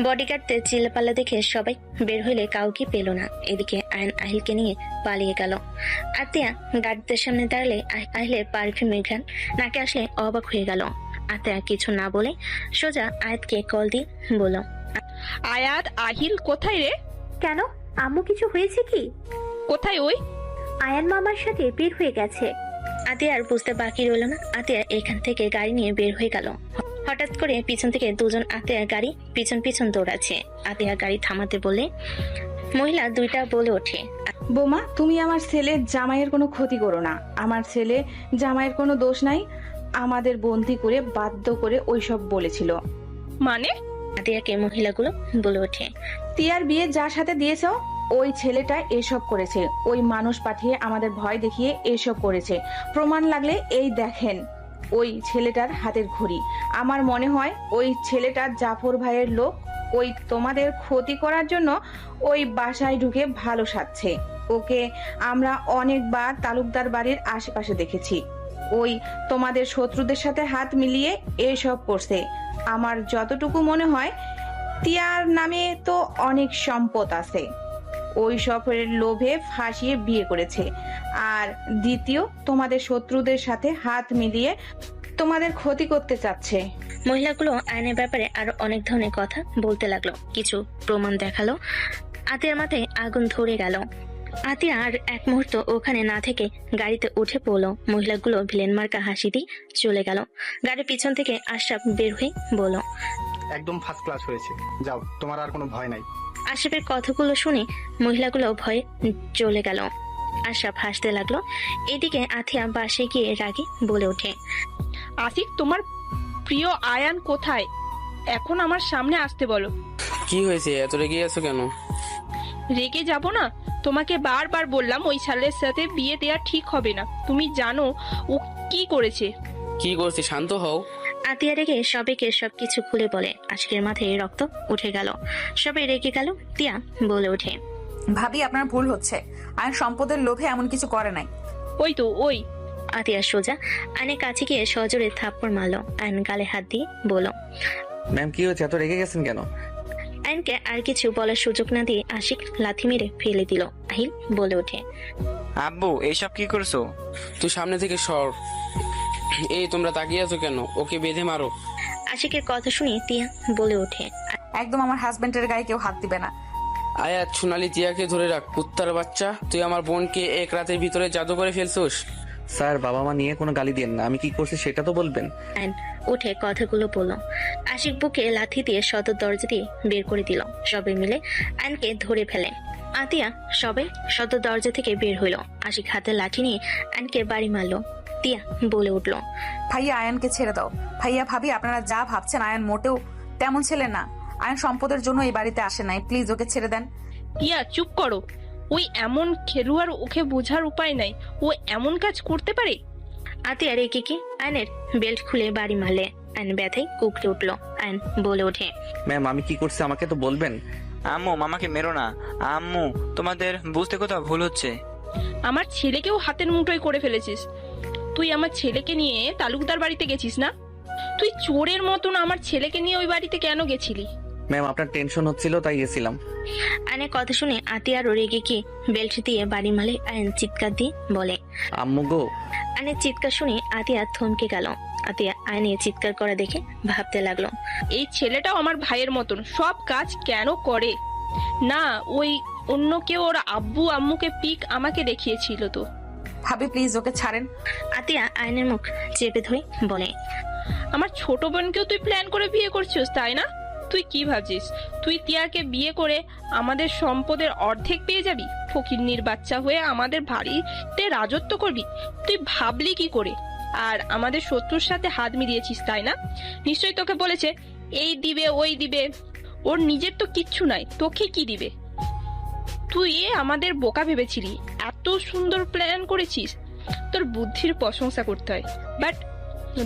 বডিগার্ডদের চিল্লাপাল্লা দেখে সবাই বের হইলে কাউকে পেল না। এদিকে আয়ন আহিলকে নিয়ে পালিয়ে গেল। আতিয়া গার্ডদের সামনে দাঁড়ালে আহিলের পারফিউমের ঘ্রাণ নাকে আসলে অবাক হয়ে গেল। আতিয়া কিছু না বলে সোজা আয়াতকে কল দিয়ে বলল, আয়াত, আহিল কোথায় রে? কেন, আম্মু কিছু হয়েছে কি? কোথায় ওই? আয়ান মামার সাথে বের হয়ে গেছে। আতিয়া আর বুঝতে বাকি রইল না। আতিয়া এখান থেকে গাড়ি নিয়ে বের হয়ে গেল। হঠাৎ করে পিছন থেকে দুজন আতিয়ার গাড়ি পিছন পিছন দৌড়াচ্ছে। আতিয়া গাড়ি থামাতে বলে মহিলা দুইটা বলে ওঠে, বোমা, তুমি আমার ছেলের জামাইয়ের কোনো ক্ষতি করো না। আমার ছেলে জামাইয়ের কোনো দোষ নাই, আমাদের বন্দি করে বাধ্য করে ওইসব বলেছিল। মানে? আতিয়াকে মহিলাগুলো বলে ওঠে, তিয়ার বিয়ে যার সাথে দিয়েছো ওই ছেলেটা এসব করেছে। ওই মানুষ পাঠিয়ে আমাদের ভয় দেখিয়ে এসব করেছে। প্রমাণ লাগলে এই দেখেন ওই ছেলেটার হাতের ঘড়ি। আমার মনে হয় ওই ছেলেটা জাফর ভাইয়ের লোক। ওই তোমাদের ক্ষতি করার জন্য ওই বাসায় ঢুকে ভালো সাজছে। ওকে আমরা অনেকবার তালুকদার বাড়ির আশেপাশে দেখেছি। ওই তোমাদের শত্রুদের সাথে হাত মিলিয়ে এসব করছে। আমার যতটুকু মনে হয় তিয়ার নামে তো অনেক সম্পদ আছে, ওই সফরের লোভে ফাঁসিয়ে বিয়ে করেছে। আর দ্বিতীয়, তোমাদের শত্রুদের সাথে হাত মিলিয়ে তোমাদের ক্ষতি করতে চাচ্ছে। মহিলাগুলো আয়নের ব্যাপারে আরো অনেক ধরনের কথা বলতে লাগলো, কিছু প্রমাণ দেখালো। আতিয়ার মাথায় আগুন ধরে গেল। আতিয়া আর এক মুহূর্ত ওখানে না থেকে গাড়িতে উঠে পড়লো। মহিলাগুলো ভিলেন মার্কা হাসি দিয়ে চলে গেল। গাড়ির পিছন থেকে আশরাফ বের হয়ে বলল, একদম ফার্স্ট ক্লাস হয়েছে, যাও, তোমার আর কোনো ভয় নাই। আশরাফের কথাগুলো শুনে মহিলাগুলো ভয়ে চলে গেল। আশরাফ হাসতে লাগলো। এদিকে আথিয়া বাসে গিয়ে রাগে বলে ওঠে, আশিক, তোমার প্রিয় আয়ান কোথায়? এখন আমার সামনে আসতে বলো। কি হয়েছে, এত রেগে আছো কেন? রেগে যাব না? তোমাকে বারবার বললাম ওই ছেলের সাথে বিয়ে দেওয়া ঠিক হবে না। তুমি জানো ও কি করেছে? কি করছে? শান্ত হও। আতিয়া রেগে সবাইকে সবকিছু খুলে বলে। আশিকের মাথায় রক্ত উঠে গেল। সবাই রেগে গেল। তিয়া বলে ওঠে, ভাবি, আপনার ভুল হচ্ছে। আয়ন সম্পদের লোভে এমন কিছু করে নাই। ওই তো ওই। আতিয়া সোজা আয়নের কাছে গিয়ে সজোরে থাপ্পড় মারলো। আয়ন গালে হাত দিয়ে বলল, ম্যাম কি হয়েছে, এত রেগে গেছেন কেন? আয়নকে আর কিছু বলার সুযোগ না দিয়ে আশিক লাথি মেরে ফেলে দিল। আহিল বলে ওঠে, আব্বু এইসব কি করছো? তুই সামনে থেকে সর। এই তোমরা তাকিয়ে আছো কেন? ওকে বেঁধে মারো। আশিকের কথা শুনে তিয়া বলে ওঠে, একদম আমার হাজবেন্ডের গায়ে কেউ হাত দিবে না। আয়াত, সোনালি, তিয়াকে ধরে রাখ। কুত্তার বাচ্চা, তুই আমার বোনকে এক রাতের ভিতরে জাদু করে ফেলছোস। স্যার, বাবা মা নিয়ে কোনো গালি দিয়েন না, আমি কি করছি সেটা তো বলবেন। আয়ন উঠে কথাগুলো বলল। আশিক বুকে লাথি দিয়ে সদর দরজা দিয়ে বের করে দিল। সবাই মিলে আয়নকে ধরে ফেলে। আতিয়া সবাই সদর দরজা থেকে বের হইল। আশিক হাতে লাঠি নিয়ে আয়নকে বাড়ি মারলো। তিয়া বলে উঠল, ভাইয়া, আয়নকে ছেড়ে দাও। ভাইয়া, ভাবি, আপনারা যা ভাবছেন আয়ন মোটেও তেমন ছেলে না। আয়ন সম্পদের জন্য এই বাড়িতে আসে নাই, প্লিজ ওকে ছেড়ে দেন। টিয়া, চুপ করো। ওই এমন খেলোয়াড়, ওকে বোঝার উপায় নাই ও এমন কাজ করতে পারে। আতিয়া রেগে কি আয়নের বেল্ট খুলে বাড়ি মারলে। আয়ন ব্যথায় কুকড়ে উঠলো। আয়ন বলে ওঠে, ম্যাম আমি কি করছি আমাকে তো বলবেন। আম্মু, মামাকে মেরো না। আম্মু, তোমাদের বুঝতে কোথাও ভুল হচ্ছে। আমার ছেলেকেও হাতের মুঠোয় করে ফেলেছিস। তুই আমার ছেলেকে নিয়ে তালুকদার বাড়িতে গেছিস না? তুই চোরের মতন আমার ছেলেকে নিয়ে ওই বাড়িতে কেন গেছিলি? ম্যাম আপনার টেনশন হচ্ছিল তাই গেছিলাম। আয়নের কথা শুনে আতিয়ার রেগে গিয়ে বেল্ট দিয়ে বাড়ি মারলে। আয়ন চিৎকার দিয়ে বলে, আম্মু গো। আয়নের চিৎকার শুনে আতিয়া থমকে গেল। আতিয়া আয়নের চিৎকার করা দেখে ভাবতে লাগলো, এই ছেলেটাও আমার ভাইয়ের মতন সব কাজ কেন করে না? ওই অন্য কেউ ওর আব্বু আম্মুকে পিক আমাকে দেখিয়েছিল তো। ভাবি প্লিজ ওকে ছাড়েন। আতিয়া আয়নের মুখ চেপে ধরে বলে, আমার ছোট বোনকেও তুই প্ল্যান করে বিয়ে করছিস তাই না? তুই কি ভাবছিস তুই তিয়াকে বিয়ে করে আমাদের সম্পদের অর্ধেক পেয়ে যাবি? ফকিন্নির বাচ্চা হয়ে আমাদের বাড়িতে রাজত্ব করবি? তুই ভাবলি কি করে? আর আমাদের শত্রুর সাথে হাত মিলিয়েছিস তাই না? নিশ্চয়ই তোকে বলেছে এই দিবে ওই দিবে। ওর নিজের তো কিচ্ছু নাই, তোকে কি দিবে? তুই আমাদের বোকা ভেবেছিলি, এত সুন্দর প্ল্যান করেছিস। তোর বুদ্ধির প্রশংসা করতে হয়, বাট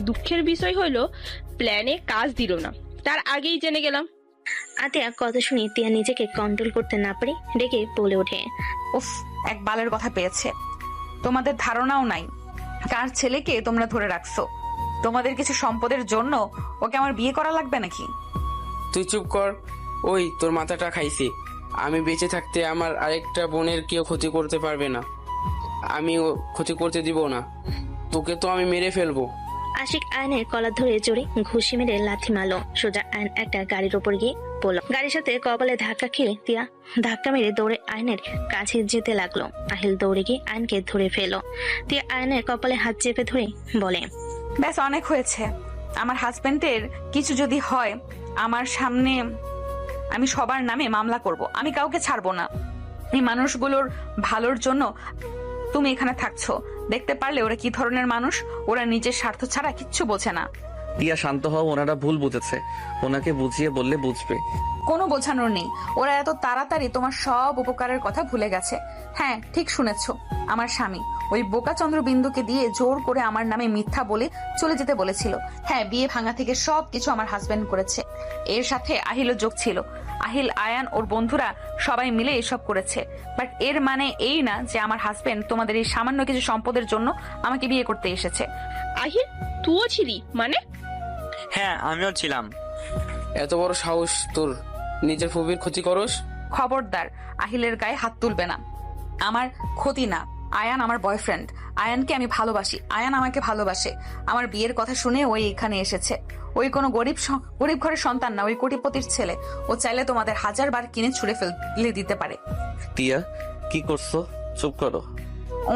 দুঃখের বিষয় হলো প্ল্যানে কাজ দিল না, তার আগেই জেনে গেলাম। আতিয়া কথা শুনে তিয়া নিজেকে কন্ট্রোল করতে না পারে রেগে বলে ওঠে, উফ, এক বালের কথা পেয়েছে। তোমাদের ধারণাও নাই কার ছেলেকে তোমরা ধরে রাখছো। তোমাদের কিছু সম্পদের জন্য ওকে আমার বিয়ে করা লাগবে নাকি? তুই চুপ কর। ওই তোর মাথাটা খাইছি। আমি বেঁচে থাকতে আমার আরেকটা বোনের কেউ ক্ষতি করতে পারবে না। আমি ও ক্ষতি করতে দিব না। তোকে তো আমি মেরে ফেলবো। আশিক আয়নের কলার ধরে জোরে ঘুষি মেরে লাথি মারলো। সোজা আয়ন একটা গাড়ির উপর গিয়ে পড়ল। গাড়ির সাথে কপালে ধাক্কা খেলে তিয়া ধাক্কা মেরে দৌড়ে আয়নের কাছে যেতে লাগলো। আহিল দৌড়ে গিয়ে আয়নকে ধরে ফেলো। তিয়া আয়নের কপালে হাত চেপে ধরে বলে, ব্যাস অনেক হয়েছে। আমার হাজবেন্ডের কিছু যদি হয় আমার সামনে, আমি সবার নামে মামলা করব। আমি কাউকে ছাড়বো না। এই মানুষগুলোর ভালোর জন্য তুমি এখানে থাকছো। দেখতে পারলে ওরা কি ধরনের মানুষ। ওরা নিজের স্বার্থ ছাড়া কিচ্ছু বোঝে না। টিয়া শান্ত হও, ওনারা ভুল বুঝেছে, ওনাকে বুঝিয়ে বললে বুঝবে। কোনো বোঝানোর নেই। ওরা এত তাড়াতাড়ি তোমার সব উপকারের কথা ভুলে গেছে। হ্যাঁ, ঠিক শুনেছো। আমার স্বামী ওই বোকা চন্দ্রবিন্দুকে দিয়ে জোর করে আমার নামে মিথ্যা বলে চলে যেতে বলেছিল। হ্যাঁ, বিয়ে ভাঙা থেকে সবকিছু আমার হাজবেন্ড করেছে। এর সাথে আহিলও যোগ ছিল। আহিল, আয়ান, ওর বন্ধুরা সবাই মিলে এসব করেছে। বাট এর মানে এই না যে আমার হাজবেন্ড তোমাদের এই সামান্য কিছু সম্পদের জন্য আমাকে বিয়ে করতে এসেছে। আহিল, তুইও ছিলি মানে? হ্যাঁ, আমিও ছিলাম। এত বড় সাহস তোর! নিজের ফুপির ক্ষতি করস? খবরদার আহিলের গায়ে হাত তুলবে না। আমার ক্ষতি না, আয়ান আমার বয়ফ্রেন্ড। আয়ানকে আমি ভালোবাসি, আয়ান আমাকে ভালোবাসে। আমার বিয়ের কথা শুনে ওই এখানে এসেছে। ওই কোনো গরিব ঘরের সন্তান না, ওই কোটিপতির ছেলে। ও চাইলে তোমাদের 1000 বার কিনে ছুঁড়ে ফেলে দিতে পারে। টিয়া, কি করছো? চুপ করো।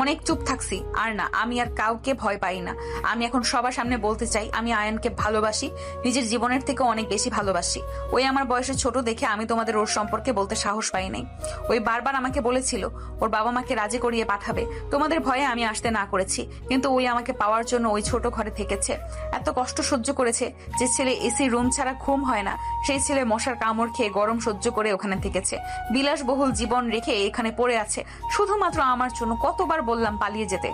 অনেক চুপ থাকছি, আর না, আমি আর কাউকে ভয় পাই না। আমি এখন সবার সামনে বলতে চাই, আমি আয়ানকে ভালোবাসি, নিজের জীবনের থেকে অনেক বেশি ভালোবাসি। ওই আমার বয়সে ছোট দেখে আমি তোমাদের ওর সম্পর্কে বলতে সাহস পাই নাই। ওই বারবার আমাকে বলেছিল ওর বাবা মাকে রাজি করিয়ে পাঠাবে, তোমাদের ভয়ে আমি আসতে না করেছি। কিন্তু ওই আমাকে পাওয়ার জন্য ওই ছোট ঘরে থেকেছে, এত কষ্ট সহ্য করেছে। যে ছেলে এসি রুম ছাড়া ঘুম হয় না, সেই ছেলে মশার কামড় খেয়ে গরম সহ্য করে ওখানে থেকেছে। বিলাসবহুল জীবন রেখে এখানে পড়ে আছে শুধুমাত্র আমার জন্য। কতবার বললাম পালিয়ে যেতে,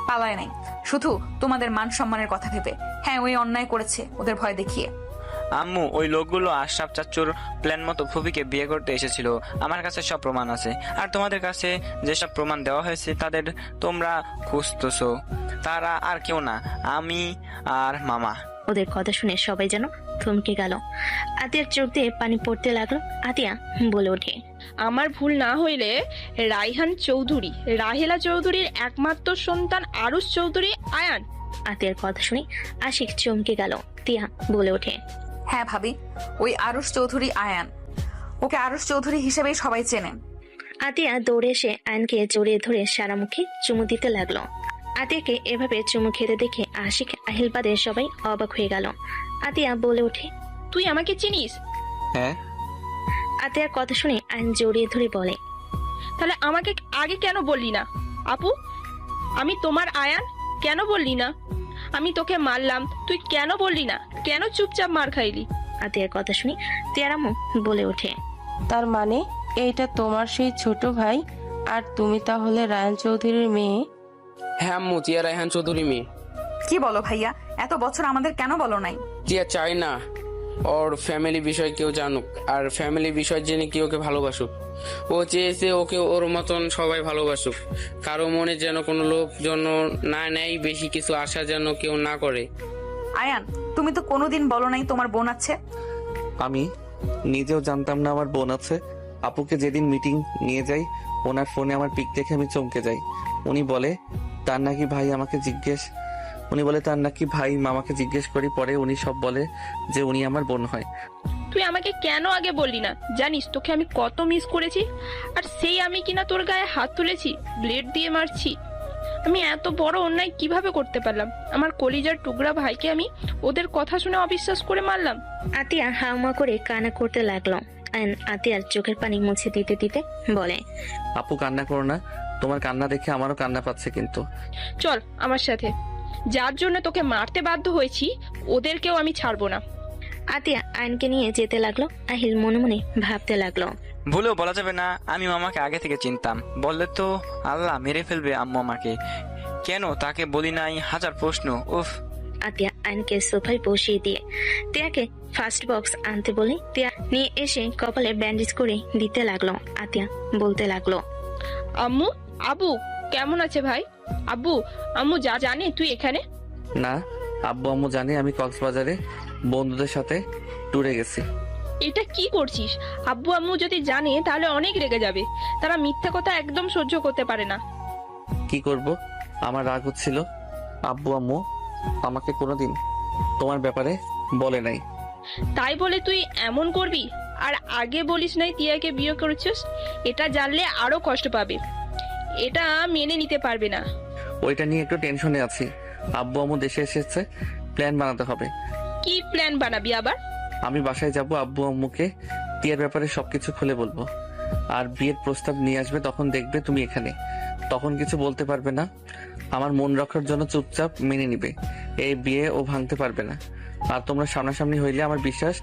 পালায় নাই, শুধু তোমাদের মান সম্মানের কথা ভেবে। হ্যাঁ, ওই অন্যায় করেছে ওদের ভয় দেখিয়ে। আম্মু, ওই লোকগুলো আশরাফ চাচ্চুর প্ল্যান মতো ফুফিকে বিয়ে করতে এসেছিল। আমার কাছে সব প্রমাণ আছে, আর তোমাদের কাছে যেসব প্রমাণ দেওয়া হয়েছে তাদের তোমরা খুঁজতেছো। তারা আর কেউ না, আমি আর মামা। ওদের কথা শুনে সবাই যেন থমকে গেল। আতিয়ার চোখ দিয়ে পানি পড়তে লাগলো। আতিয়া বলে ওঠে, আমার ভুল না হইলে রাইহান চৌধুরী, রাহেলা চৌধুরীর একমাত্র সন্তান আরুষ চৌধুরী আয়ান। আতিয়ার কথা শুনে আশিক চমকে গেল। তিয়া বলে ওঠে, হ্যাঁ ভাবি, ওই আরুষ চৌধুরী আয়ান। ওকে আরুষ চৌধুরী হিসেবেই সবাই চেনে। আতিয়া দৌড়ে এসে আয়নকে জড়িয়ে ধরে সারা মুখে চুমু দিতে লাগলো। আতিয়াকে এভাবে চুমু খেতে দেখে আশিক, আহিল বাদে সবাই অবাক হয়ে গেল। আতিয়া বলে ওঠে, তুই আমাকে চিনিস? হ্যাঁ। আতিয়ার কথা শুনে আয়ন জড়িয়ে ধরে বলে, তাহলে আমাকে আগে কেন বললি না? আপু, আমি তোমার আয়ান, কেন বললি না? আমি তোকে মারলাম, তুই কেন বললি না? কেন চুপচাপ মার খাইলি? আতিয়ার কথা শুনে তিয়ারামু বলে ওঠে, তার মানে এইটা তোমার সেই ছোট ভাই, আর তুমি তাহলে রায়হান চৌধুরীর মেয়ে? হ্যাঁ আম্মু, টিয়া রায়হান চৌধুরী মেয়ে। কি বলো ভাইয়া, এত বছর আমাদের কেন বলো নাই? টিয়া চাই না ওর ফ্যামিলি বিষয় কেউ জানুক, আর ফ্যামিলি বিষয় জেনে কেউ ওকে ভালোবাসুক। ও চেয়েছে ওকে ওর মতন সবাই ভালোবাসুক। কারো মনে যেন কোনো লোভ যেন না নেয়, বেশি কিছু আশা যেন কেউ না করে। আয়ান, তুমি তো কোনোদিন বলো নাই তোমার বোন আছে। আমি নিজেও জানতাম না আমার বোন আছে। আপুকে যেদিন মিটিং নিয়ে যাই, ওনার ফোনে আমার পিক দেখে আমি চমকে যাই। উনি বলে তার নাকি ভাই মামাকে জিজ্ঞেস করি, পরে উনি সব বলে যে উনি আমার বোন হয়। তুই আমাকে কেন আগে বললি না? জানিস তোকে আমি কত মিস করেছি। আর সেই আমি কিনা তোর গায়ে হাত তুলেছি, ব্লেড দিয়ে মারছি। আমি এত বড় অন্যায় কিভাবে করতে পারলাম? আমার কলিজার টুকরা ভাইকে আমি ওদের কথা শুনে অবিশ্বাস করে মারলাম। আতিয়া হাউমা করে কান্না করতে লাগলো। আয়ন আতিয়ার চোখের পানি মুছে দিতে দিতে বলে, আপু কান্না করো না, তোমার কান্না দেখে আমারও কান্না পাচ্ছে। কিন্তু চল আমার সাথে, যার জন্য তোকে মারতে বাধ্য হয়েছি ওদেরকেও আমি ছাড়বো না। আতিয়া আয়নকে নিয়ে যেতে লাগলো। আহিল মনে মনে ভাবতে লাগলো, ভুলেও বলা যাবে না আমি মামাকে আগে থেকে চিনতাম। বললে তো আল্লাহ মেরে ফেলবে আম্মু আমাকে। কেন তাকে বলি নাই, হাজার প্রশ্ন। উফ। আতিয়া আয়নকে সোফায় বসিয়ে দিয়ে তিয়াকে ফার্স্ট বক্স আনতে বলে তিয়া নিয়ে এসে কপালে ব্যান্ডেজ করে দিতে লাগলো। আতিয়া বলতে লাগলো, আম্মু, আব্বু কেমন আছে ভাই? আব্বু আম্মু জানে তুই এখানে? না, আব্বু আম্মু জানে আমি কক্সবাজারে বন্ধুদের সাথে ট্যুরে গেছি। এটা কি করছিস? আব্বু আম্মু যদি জানে তাহলে অনেক রেগে যাবে। তারা মিথ্যা কথা একদম সহ্য করতে পারে না। কি করব, আমার রাগ হচ্ছিল। আব্বু আম্মু আমাকে কোনোদিন তোমার ব্যাপারে বলে নাই। তাই বলে তুই এমন করবি? আর আগে বলিস নাই তিয়াকে বিয়ে করেছিস? এটা জানলে আরো কষ্ট পাবে, এটা মেনে নিতে পারবে না। ওইটা নিয়ে একটু টেনশনে আছি। আব্বু আম্মু দেশে এসেছে, প্ল্যান বানাতে হবে। কি প্ল্যান বানাবি আবার? আমি বাসায় যাব, আব্বু আম্মুকে টিয়ার ব্যাপারে সবকিছু খুলে বলবো, আর বিয়ের প্রস্তাব নিয়ে আসবে। তখন দেখবে তুমি এখানে, তখন কিছু বলতে পারবে না। আমার মন রক্ষার জন্য চুপচাপ মেনে নিবে। এই বিয়ে ও ভাঙতে পারবে না। আর তোমরা সামনাসামনি হইলে আমার বিশ্বাস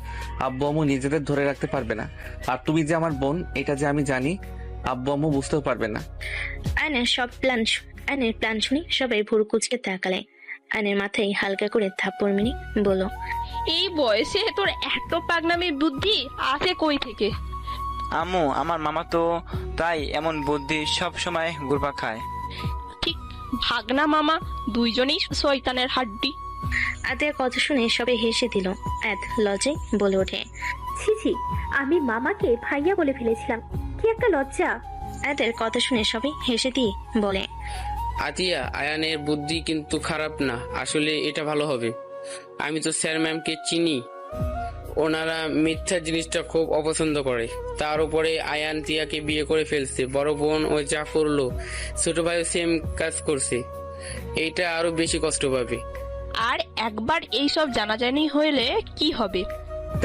আব্বু আম্মু নিজেদের ধরে রাখতে পারবে না। আর তুমি যে আমার বোন এটা যে আমি জানি, আব্বু আম্মু বুঝতেও পারবে না। আয়নের প্ল্যান শুনে সবাই ভুরু কুচকে তাকালে। আয়নের মাথায় হালকা করে থাপ্পড় মেরে বলল, এই বয়সে তোর এত পাগনামি বুদ্ধি আসে কই থেকে? আম্মু, আমার মামা তো তাই এমন বুদ্ধি সব সময় ঘুরপাক খায়। ঠিক, ভাগনা মামা দুইজনেই শয়তানের হাড্ডি। আতিয়ার কথা শুনে সবাই হেসে দিল। লজে বলে ওঠে, ছি ছি, আমি মামাকে ভাইয়া বলে ফেলেছিলাম, কি একটা লজ্জা। আয়াতের কথা শুনে সবাই হেসে দিয়ে বলে, আতিয়া, আয়ানের বুদ্ধি কিন্তু খারাপ না, আসলে এটা ভালো হবে। আমি তো স্যার ম্যামকে চিনি, ওনারা মিথ্যা জিনিসটা খুব অপছন্দ করে। তার উপরে আয়ান তিয়াকে বিয়ে করে ফেলছে, বড় বোন ও যা করলো ছোট ভাইও সেম কাজ করছে, এইটা আরো বেশি কষ্ট পাবে। আর একবার এইসব জানাজানি হইলে কি হবে?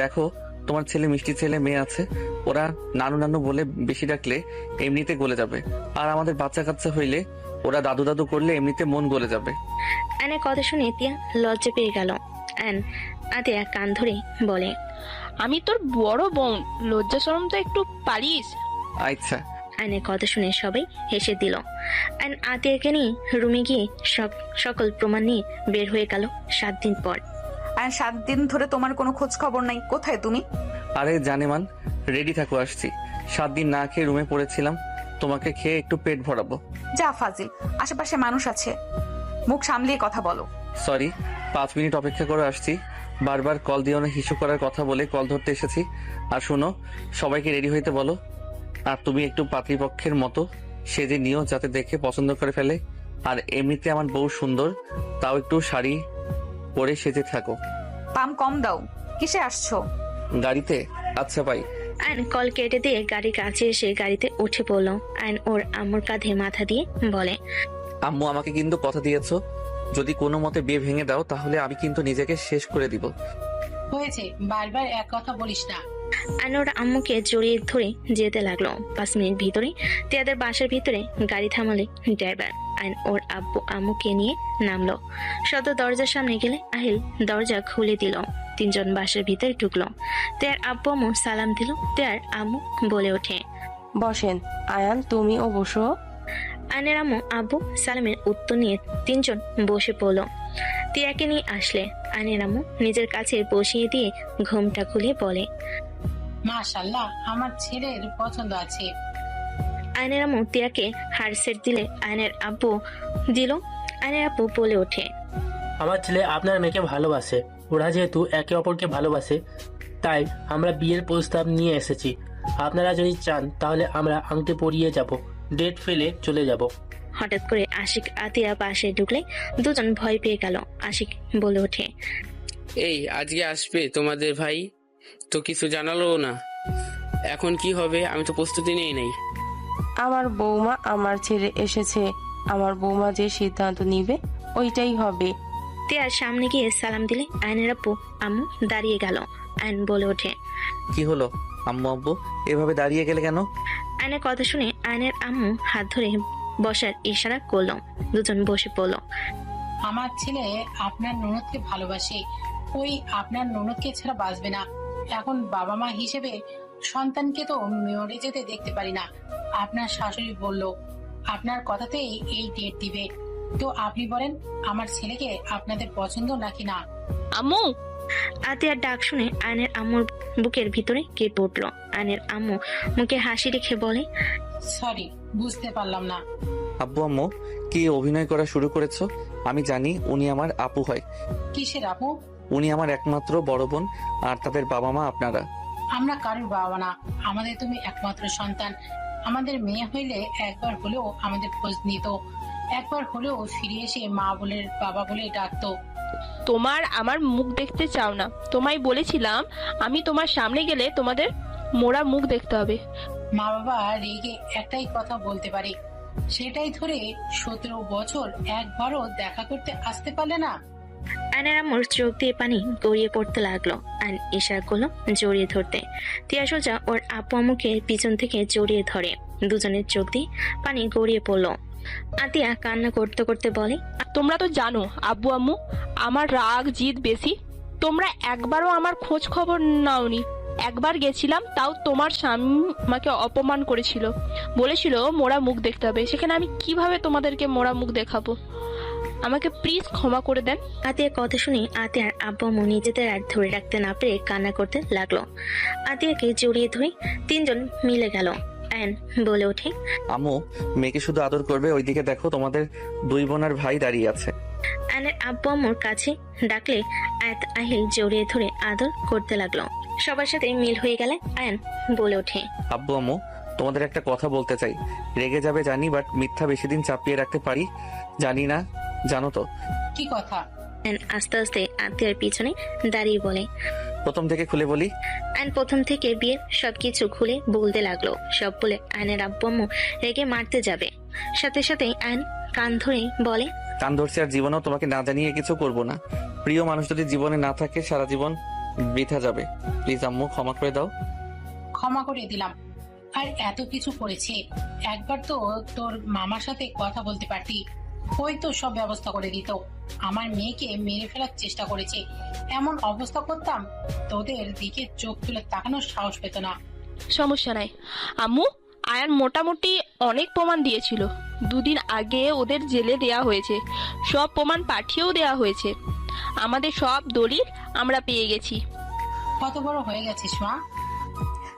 দেখো, তোমার ছেলে মিষ্টি ছেলে মেয়ে আছে, ওরা নানু নানু বলে বেশি ডাকলে এমনিতে গলে যাবে। আর আমাদের বাচ্চা কাচ্চা হইলে ওরা দাদু দাদু করলে এমনিতে মন গলে যাবে। আয়নের কথা শুনে তিয়া লজ্জা পেয়ে গেল। আতিয়া কান ধরে বলে, আমি তোর বড় বোন, লজ্জা শরম তো একটু পারিস। আচ্ছা। আয়নের কথা শুনে সবাই হেসে দিল। আয়ন আতিয়াকে নিয়ে রুমে গিয়ে সকল প্রমাণ নিয়ে বের হয়ে গেল 7 দিন পর। আর 7 দিন ধরে তোমার কোনো খোঁজ খবর নাই, কোথায় তুমি? আরে জানেমান, রেডি থাকো, আসছি। 7 দিন না খেয়ে রুমে পড়েছিলাম, তোমাকে খেয়ে একটু পেট ভরাবো। যা ফাজিল, আশেপাশে মানুষ আছে, মুখ সামলিয়ে কথা বলো। সরি, 5 মিনিট অপেক্ষা করে আসছি। বারবার কল দিও না, হিসু করার কথা বলে কল ধরতে এসেছি। আর শোনো, সবাইকে রেডি হইতে বলো। আর তুমি একটু পাত্রীপক্ষের মতো সেজে নিও, যাতে দেখে পছন্দ করে ফেলে। আর এমনিতে আমার বউ সুন্দর, তাও একটু শাড়ি পরে সেজে থাকো। পাম কম দাও, কিসে আসছো? গাড়িতে? আচ্ছা পাই। আয়ন কল কেটে দিয়ে গাড়ির কাছে এসে গাড়িতে উঠে পড়লো। আয়ন ওর আম্মুর কাঁধে মাথা দিয়ে বলে, আম্মু, আমাকে কিন্তু কথা দিয়েছো, যদি কোনো মতে বিয়ে ভেঙে দাও তাহলে আমি কিন্তু নিজেকে শেষ করে দিব। হয়েছে, বারবার এক কথা বলিস না। আয়ন ওর আম্মুকে জড়িয়ে ধরে যেতে লাগলো। 5 মিনিট ভিতরে তিয়াদের বাসার ভিতরে গাড়ি থামালে ড্রাইভার। আয়ন ওর আব্বু আম্মুকে নিয়ে নামলো। সদর দরজার সামনে গেলে আহিল দরজা খুলে দিল। 3 জন বাসার ভিতরে ঢুকলো। তেয়ার আব্বু আম্মু সালাম দিল। তেয়ার আম্মু বলে ওঠে, বসেন আয়ান, তুমিও বসো। আয়নের আম্মু আব্বু সালামের উত্তর নিয়ে 3 জন বসে পড়লো। তিয়াকে নিয়ে আসলে আয়নের আম্মু নিজের কাছে বসিয়ে দিয়ে ঘুমটা খুলে বলে, মাশাআল্লাহ, আমার ছেলের পছন্দ আছে। আয়নের আম্মু তিয়াকে হার সেট দিলে আয়নের আব্বু দিল। আয়নের আব্বু বলে ওঠে, আমার ছেলে আপনার মেয়েকে ভালোবাসে। ওরা যেহেতু একে অপরকে ভালোবাসে, তাই আমরা বিয়ের প্রস্তাব নিয়ে এসেছি। আপনারা যদি চান তাহলে আমরা আংটি পরিয়ে যাব, ডেট ফেলে চলে যাব। হঠাৎ করে আশিক আতিয়া পাশে ঢুকলে দুজন ভয় পেয়ে গেল। আশিক বলে ওঠে, এই আজকে আসবে তোমাদের ভাই, তো কিছু জানালো না, এখন কি হবে? আমি তো প্রস্তুতি নিয়ে নেই। আমার বৌমা আমার ছেড়ে এসেছে, আমার বৌমা যে সিদ্ধান্ত নিবে ওইটাই হবে। তিয়ার সামনে গিয়ে সালাম দিলে আয়নের আব্বু আম্মু দাঁড়িয়ে গেল। আয়ন বলে ওঠে, কি হলো আম্মু আব্বু, এভাবে দাঁড়িয়ে গেলে কেন? আয়নের কথা শুনে আয়নের আম্মু হাত ধরে বসার ইশারা করলো। দুজন বসে পড়লো। আমার ছেলে আপনার ননদকে ভালোবাসে, ওই আপনার ননদকে ছাড়া বাঁচবে না। এখন বাবা মা হিসেবে সন্তানকে তো মরে যেতে দেখতে পারি না। আপনার শাশুড়ি বলল আপনার কথাতেই এই ডেট দিবে, তো আপনি বলেন আমার ছেলেকে আপনাদের পছন্দ নাকি না? আম্মু! আতিয়ার ডাক শুনে আয়নের আম্মুর বুকের ভিতরে কেঁপে উঠলো। আয়নের আম্মু মুখে হাসি রেখে বলে, সরি, বুঝতে পারলাম না। আব্বু আম্মু, কি অভিনয় করা শুরু করেছো? আমি জানি উনি আমার আপু হয়। কিসের আপু? উনি আমার একমাত্র বড় বোন, আর তাদের বাবা মা আপনারা। আমরা কারোর বাবা না, আমাদের তুমি একমাত্র সন্তান। আমাদের মেয়ে হইলে একবার হলেও আমাদের খোঁজ নিত, একবার হলেও ফিরে এসে মা বলে বাবা বলে ডাকতো। তোমার আমার মুখ দেখতে চাও না, তোমায় বলেছিলাম আমি তোমার সামনে গেলে তোমাদের মোড়া মুখ দেখতে হবে। মা বাবা রেগে একটাই কথা বলতে পারে, সেটাই ধরে 17 বছর একবারও দেখা করতে আসতে পারলে না। আয়নের আম্মুর চোখ দিয়ে পানি গড়িয়ে পড়তে লাগলো। আয়ন ইশারা করলো জড়িয়ে ধরতে। তিয়া সোজা ওর আপু আম্মুকে পিছন থেকে জড়িয়ে ধরে। দুজনের চোখ দিয়ে পানি গড়িয়ে পড়লো। আতিয়া কান্না করতে করতে বলে, তোমরা তো জানো আব্বু আম্মু আমার রাগ জিদ বেশি। তোমরা একবারও আমার খোঁজ খবর নাওনি। একবার গেছিলাম, তাও তোমার স্বামী আমাকে অপমান করেছিল, বলেছিল মোড়া মুখ দেখতে হবে। সেখানে আমি কিভাবে তোমাদেরকে মোড়া মুখ দেখাবো? আমাকে প্লিজ ক্ষমা করে দেন। আতিয়ার কথা শুনে আতিয়ার আব্বু আম্মু নিজেদের আর ধরে রাখতে না পেরে কান্না করতে লাগলো। আতিয়াকে জড়িয়ে ধরে 3 জন মিলে গেল। আয়ন বলে ওঠে, আম্মু, মেয়েকে শুধু আদর করবে, ওইদিকে দেখো তোমাদের 2 বোন আর ভাই দাঁড়িয়ে আছে। আয়নের আব্বু আম্মুর কাছে ডাকলে আয়াত আহিল জড়িয়ে ধরে আদর করতে লাগলো। সবার সাথে মিল হয়ে গেলে আয়ান বলে ওঠে, আব্বু আম্মু, তোমাদের একটা কথা বলতে চাই। রেগে যাবে জানি, বাট মিথ্যা বেশি দিন চাপিয়ে রাখতে পারি জানি না, জানো তো? কি কথা? আয়ন আস্তে আস্তে আত্মীয়ের পিছনে দাঁড়িয়ে বলে, প্রথম থেকে খুলে বলি। আয়ন প্রথম থেকে বিয়ের সবকিছু খুলে বলতে লাগলো। সব বলে আয়নের আব্বু আম্মু রেগে মারতে যাবে, সাথে সাথে আয়ন কান ধরে বলে, কান ধরছি আর জীবনেও তোমাকে না জানিয়ে কিছু করব না। প্রিয় মানুষ যদি জীবনে না থাকে সারা জীবন বৃথা যাবে। প্লিজ আম্মু, ক্ষমা করে দাও। ক্ষমা করে দিলাম। আর এত কিছু করেছে, একবার তো তোর মামার সাথে কথা বলতে পারতি, ওই তো সব ব্যবস্থা করে দিত। আমার মেয়েকে মেরে ফেলার চেষ্টা করেছে, এমন অবস্থা করতাম তোদের দিকে চোখ তুলে তাকানোর সাহস পেত না। সমস্যা নাই আম্মু, আয়ান মোটামুটি অনেক প্রমাণ দিয়েছিল। 2 দিন আগে ওদের জেলে দেয়া হয়েছে, সব প্রমাণ পাঠিয়েও দেয়া হয়েছে। আমাদের সব দলিল আমরা পেয়ে গেছি। কত বড় হয়ে গেছিস মা।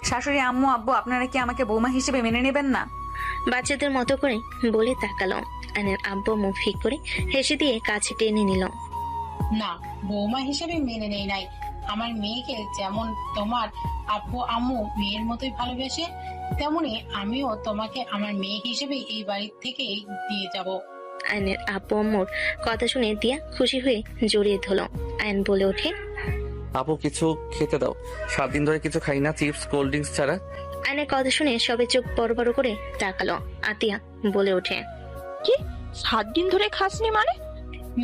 শাশুড়ি আম্মু আব্বু, আপনারা কি আমাকে বৌমা হিসেবে মেনে নেবেন না? বাচ্চাদের মতো করে বলে তাকালো। আয়নের আব্বু মুখ ফিক করে হেসে দিয়ে কাছে টেনে নিল। না, বৌমা হিসেবে মেনে নেই নাই। আমার মেয়েকে যেমন তোমার আব্বু আম্মু মেয়ের মতোই ভালোবেসে, তেমনি আমিও তোমাকে আমার মেয়ে হিসেবে এই বাড়ি থেকে দিয়ে যাব। আয়নের আব্বু আম্মুর কথা শুনে দিয়া খুশি হয়ে জড়িয়ে ধরল। আয়ন বলে ওঠে, আপু কিছু খেতে দাও, 7 দিন ধরে কিছু খাই না, চিপস কোল্ড ড্রিঙ্কস ছাড়া। আয়নের কথা শুনে সবে চোখ বড় বড় করে তাকালো। আতিয়া বলে ওঠে, কি 7 দিন ধরে খাসনি মানে?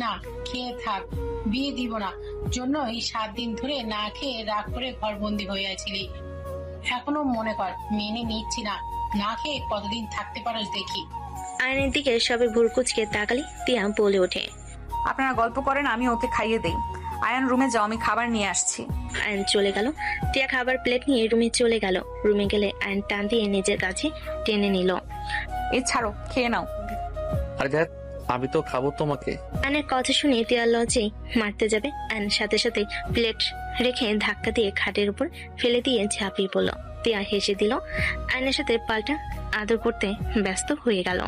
না, খেয়ে থাক, বিয়ে দিব না জন্য এই 7 দিন ধরে না খেয়ে রাগ করে ঘরবন্দি হয়ে আছিলি। এখনো মনে কর মেনে নিচ্ছি না, না খেয়ে কতদিন থাকতে পারো দেখি। আয়নের দিকে সবে ভুরকুচকে তাকালি তিয়া বলে ওঠে, আপনারা গল্প করেন, আমি ওকে খাইয়ে দেই। আয়ান রুমে যাও, আমি খাবার নিয়ে আসছি। আয়ন চলে গেল। টিয়া খাবার প্লেট নিয়ে রুমে চলে গেল। রুমে গেলে আয়ন টান দিয়ে নিজের কাছে টেনে নিল। এই ছাড়ো, খেয়ে নাও। আরে দেখ, আমি তো খাবো তোমাকে। আয়নের কথা শুনে টিয়া লজ্জে মারতে যাবে। আয়ন সাথে সাথে প্লেট রেখে ধাক্কা দিয়ে খাটের উপর ফেলে দিয়ে ঝাঁপিয়ে পড়ল। টিয়া হেসে দিল। আয়নের সাথে পাল্টা আদর করতে ব্যস্ত হয়ে গেল।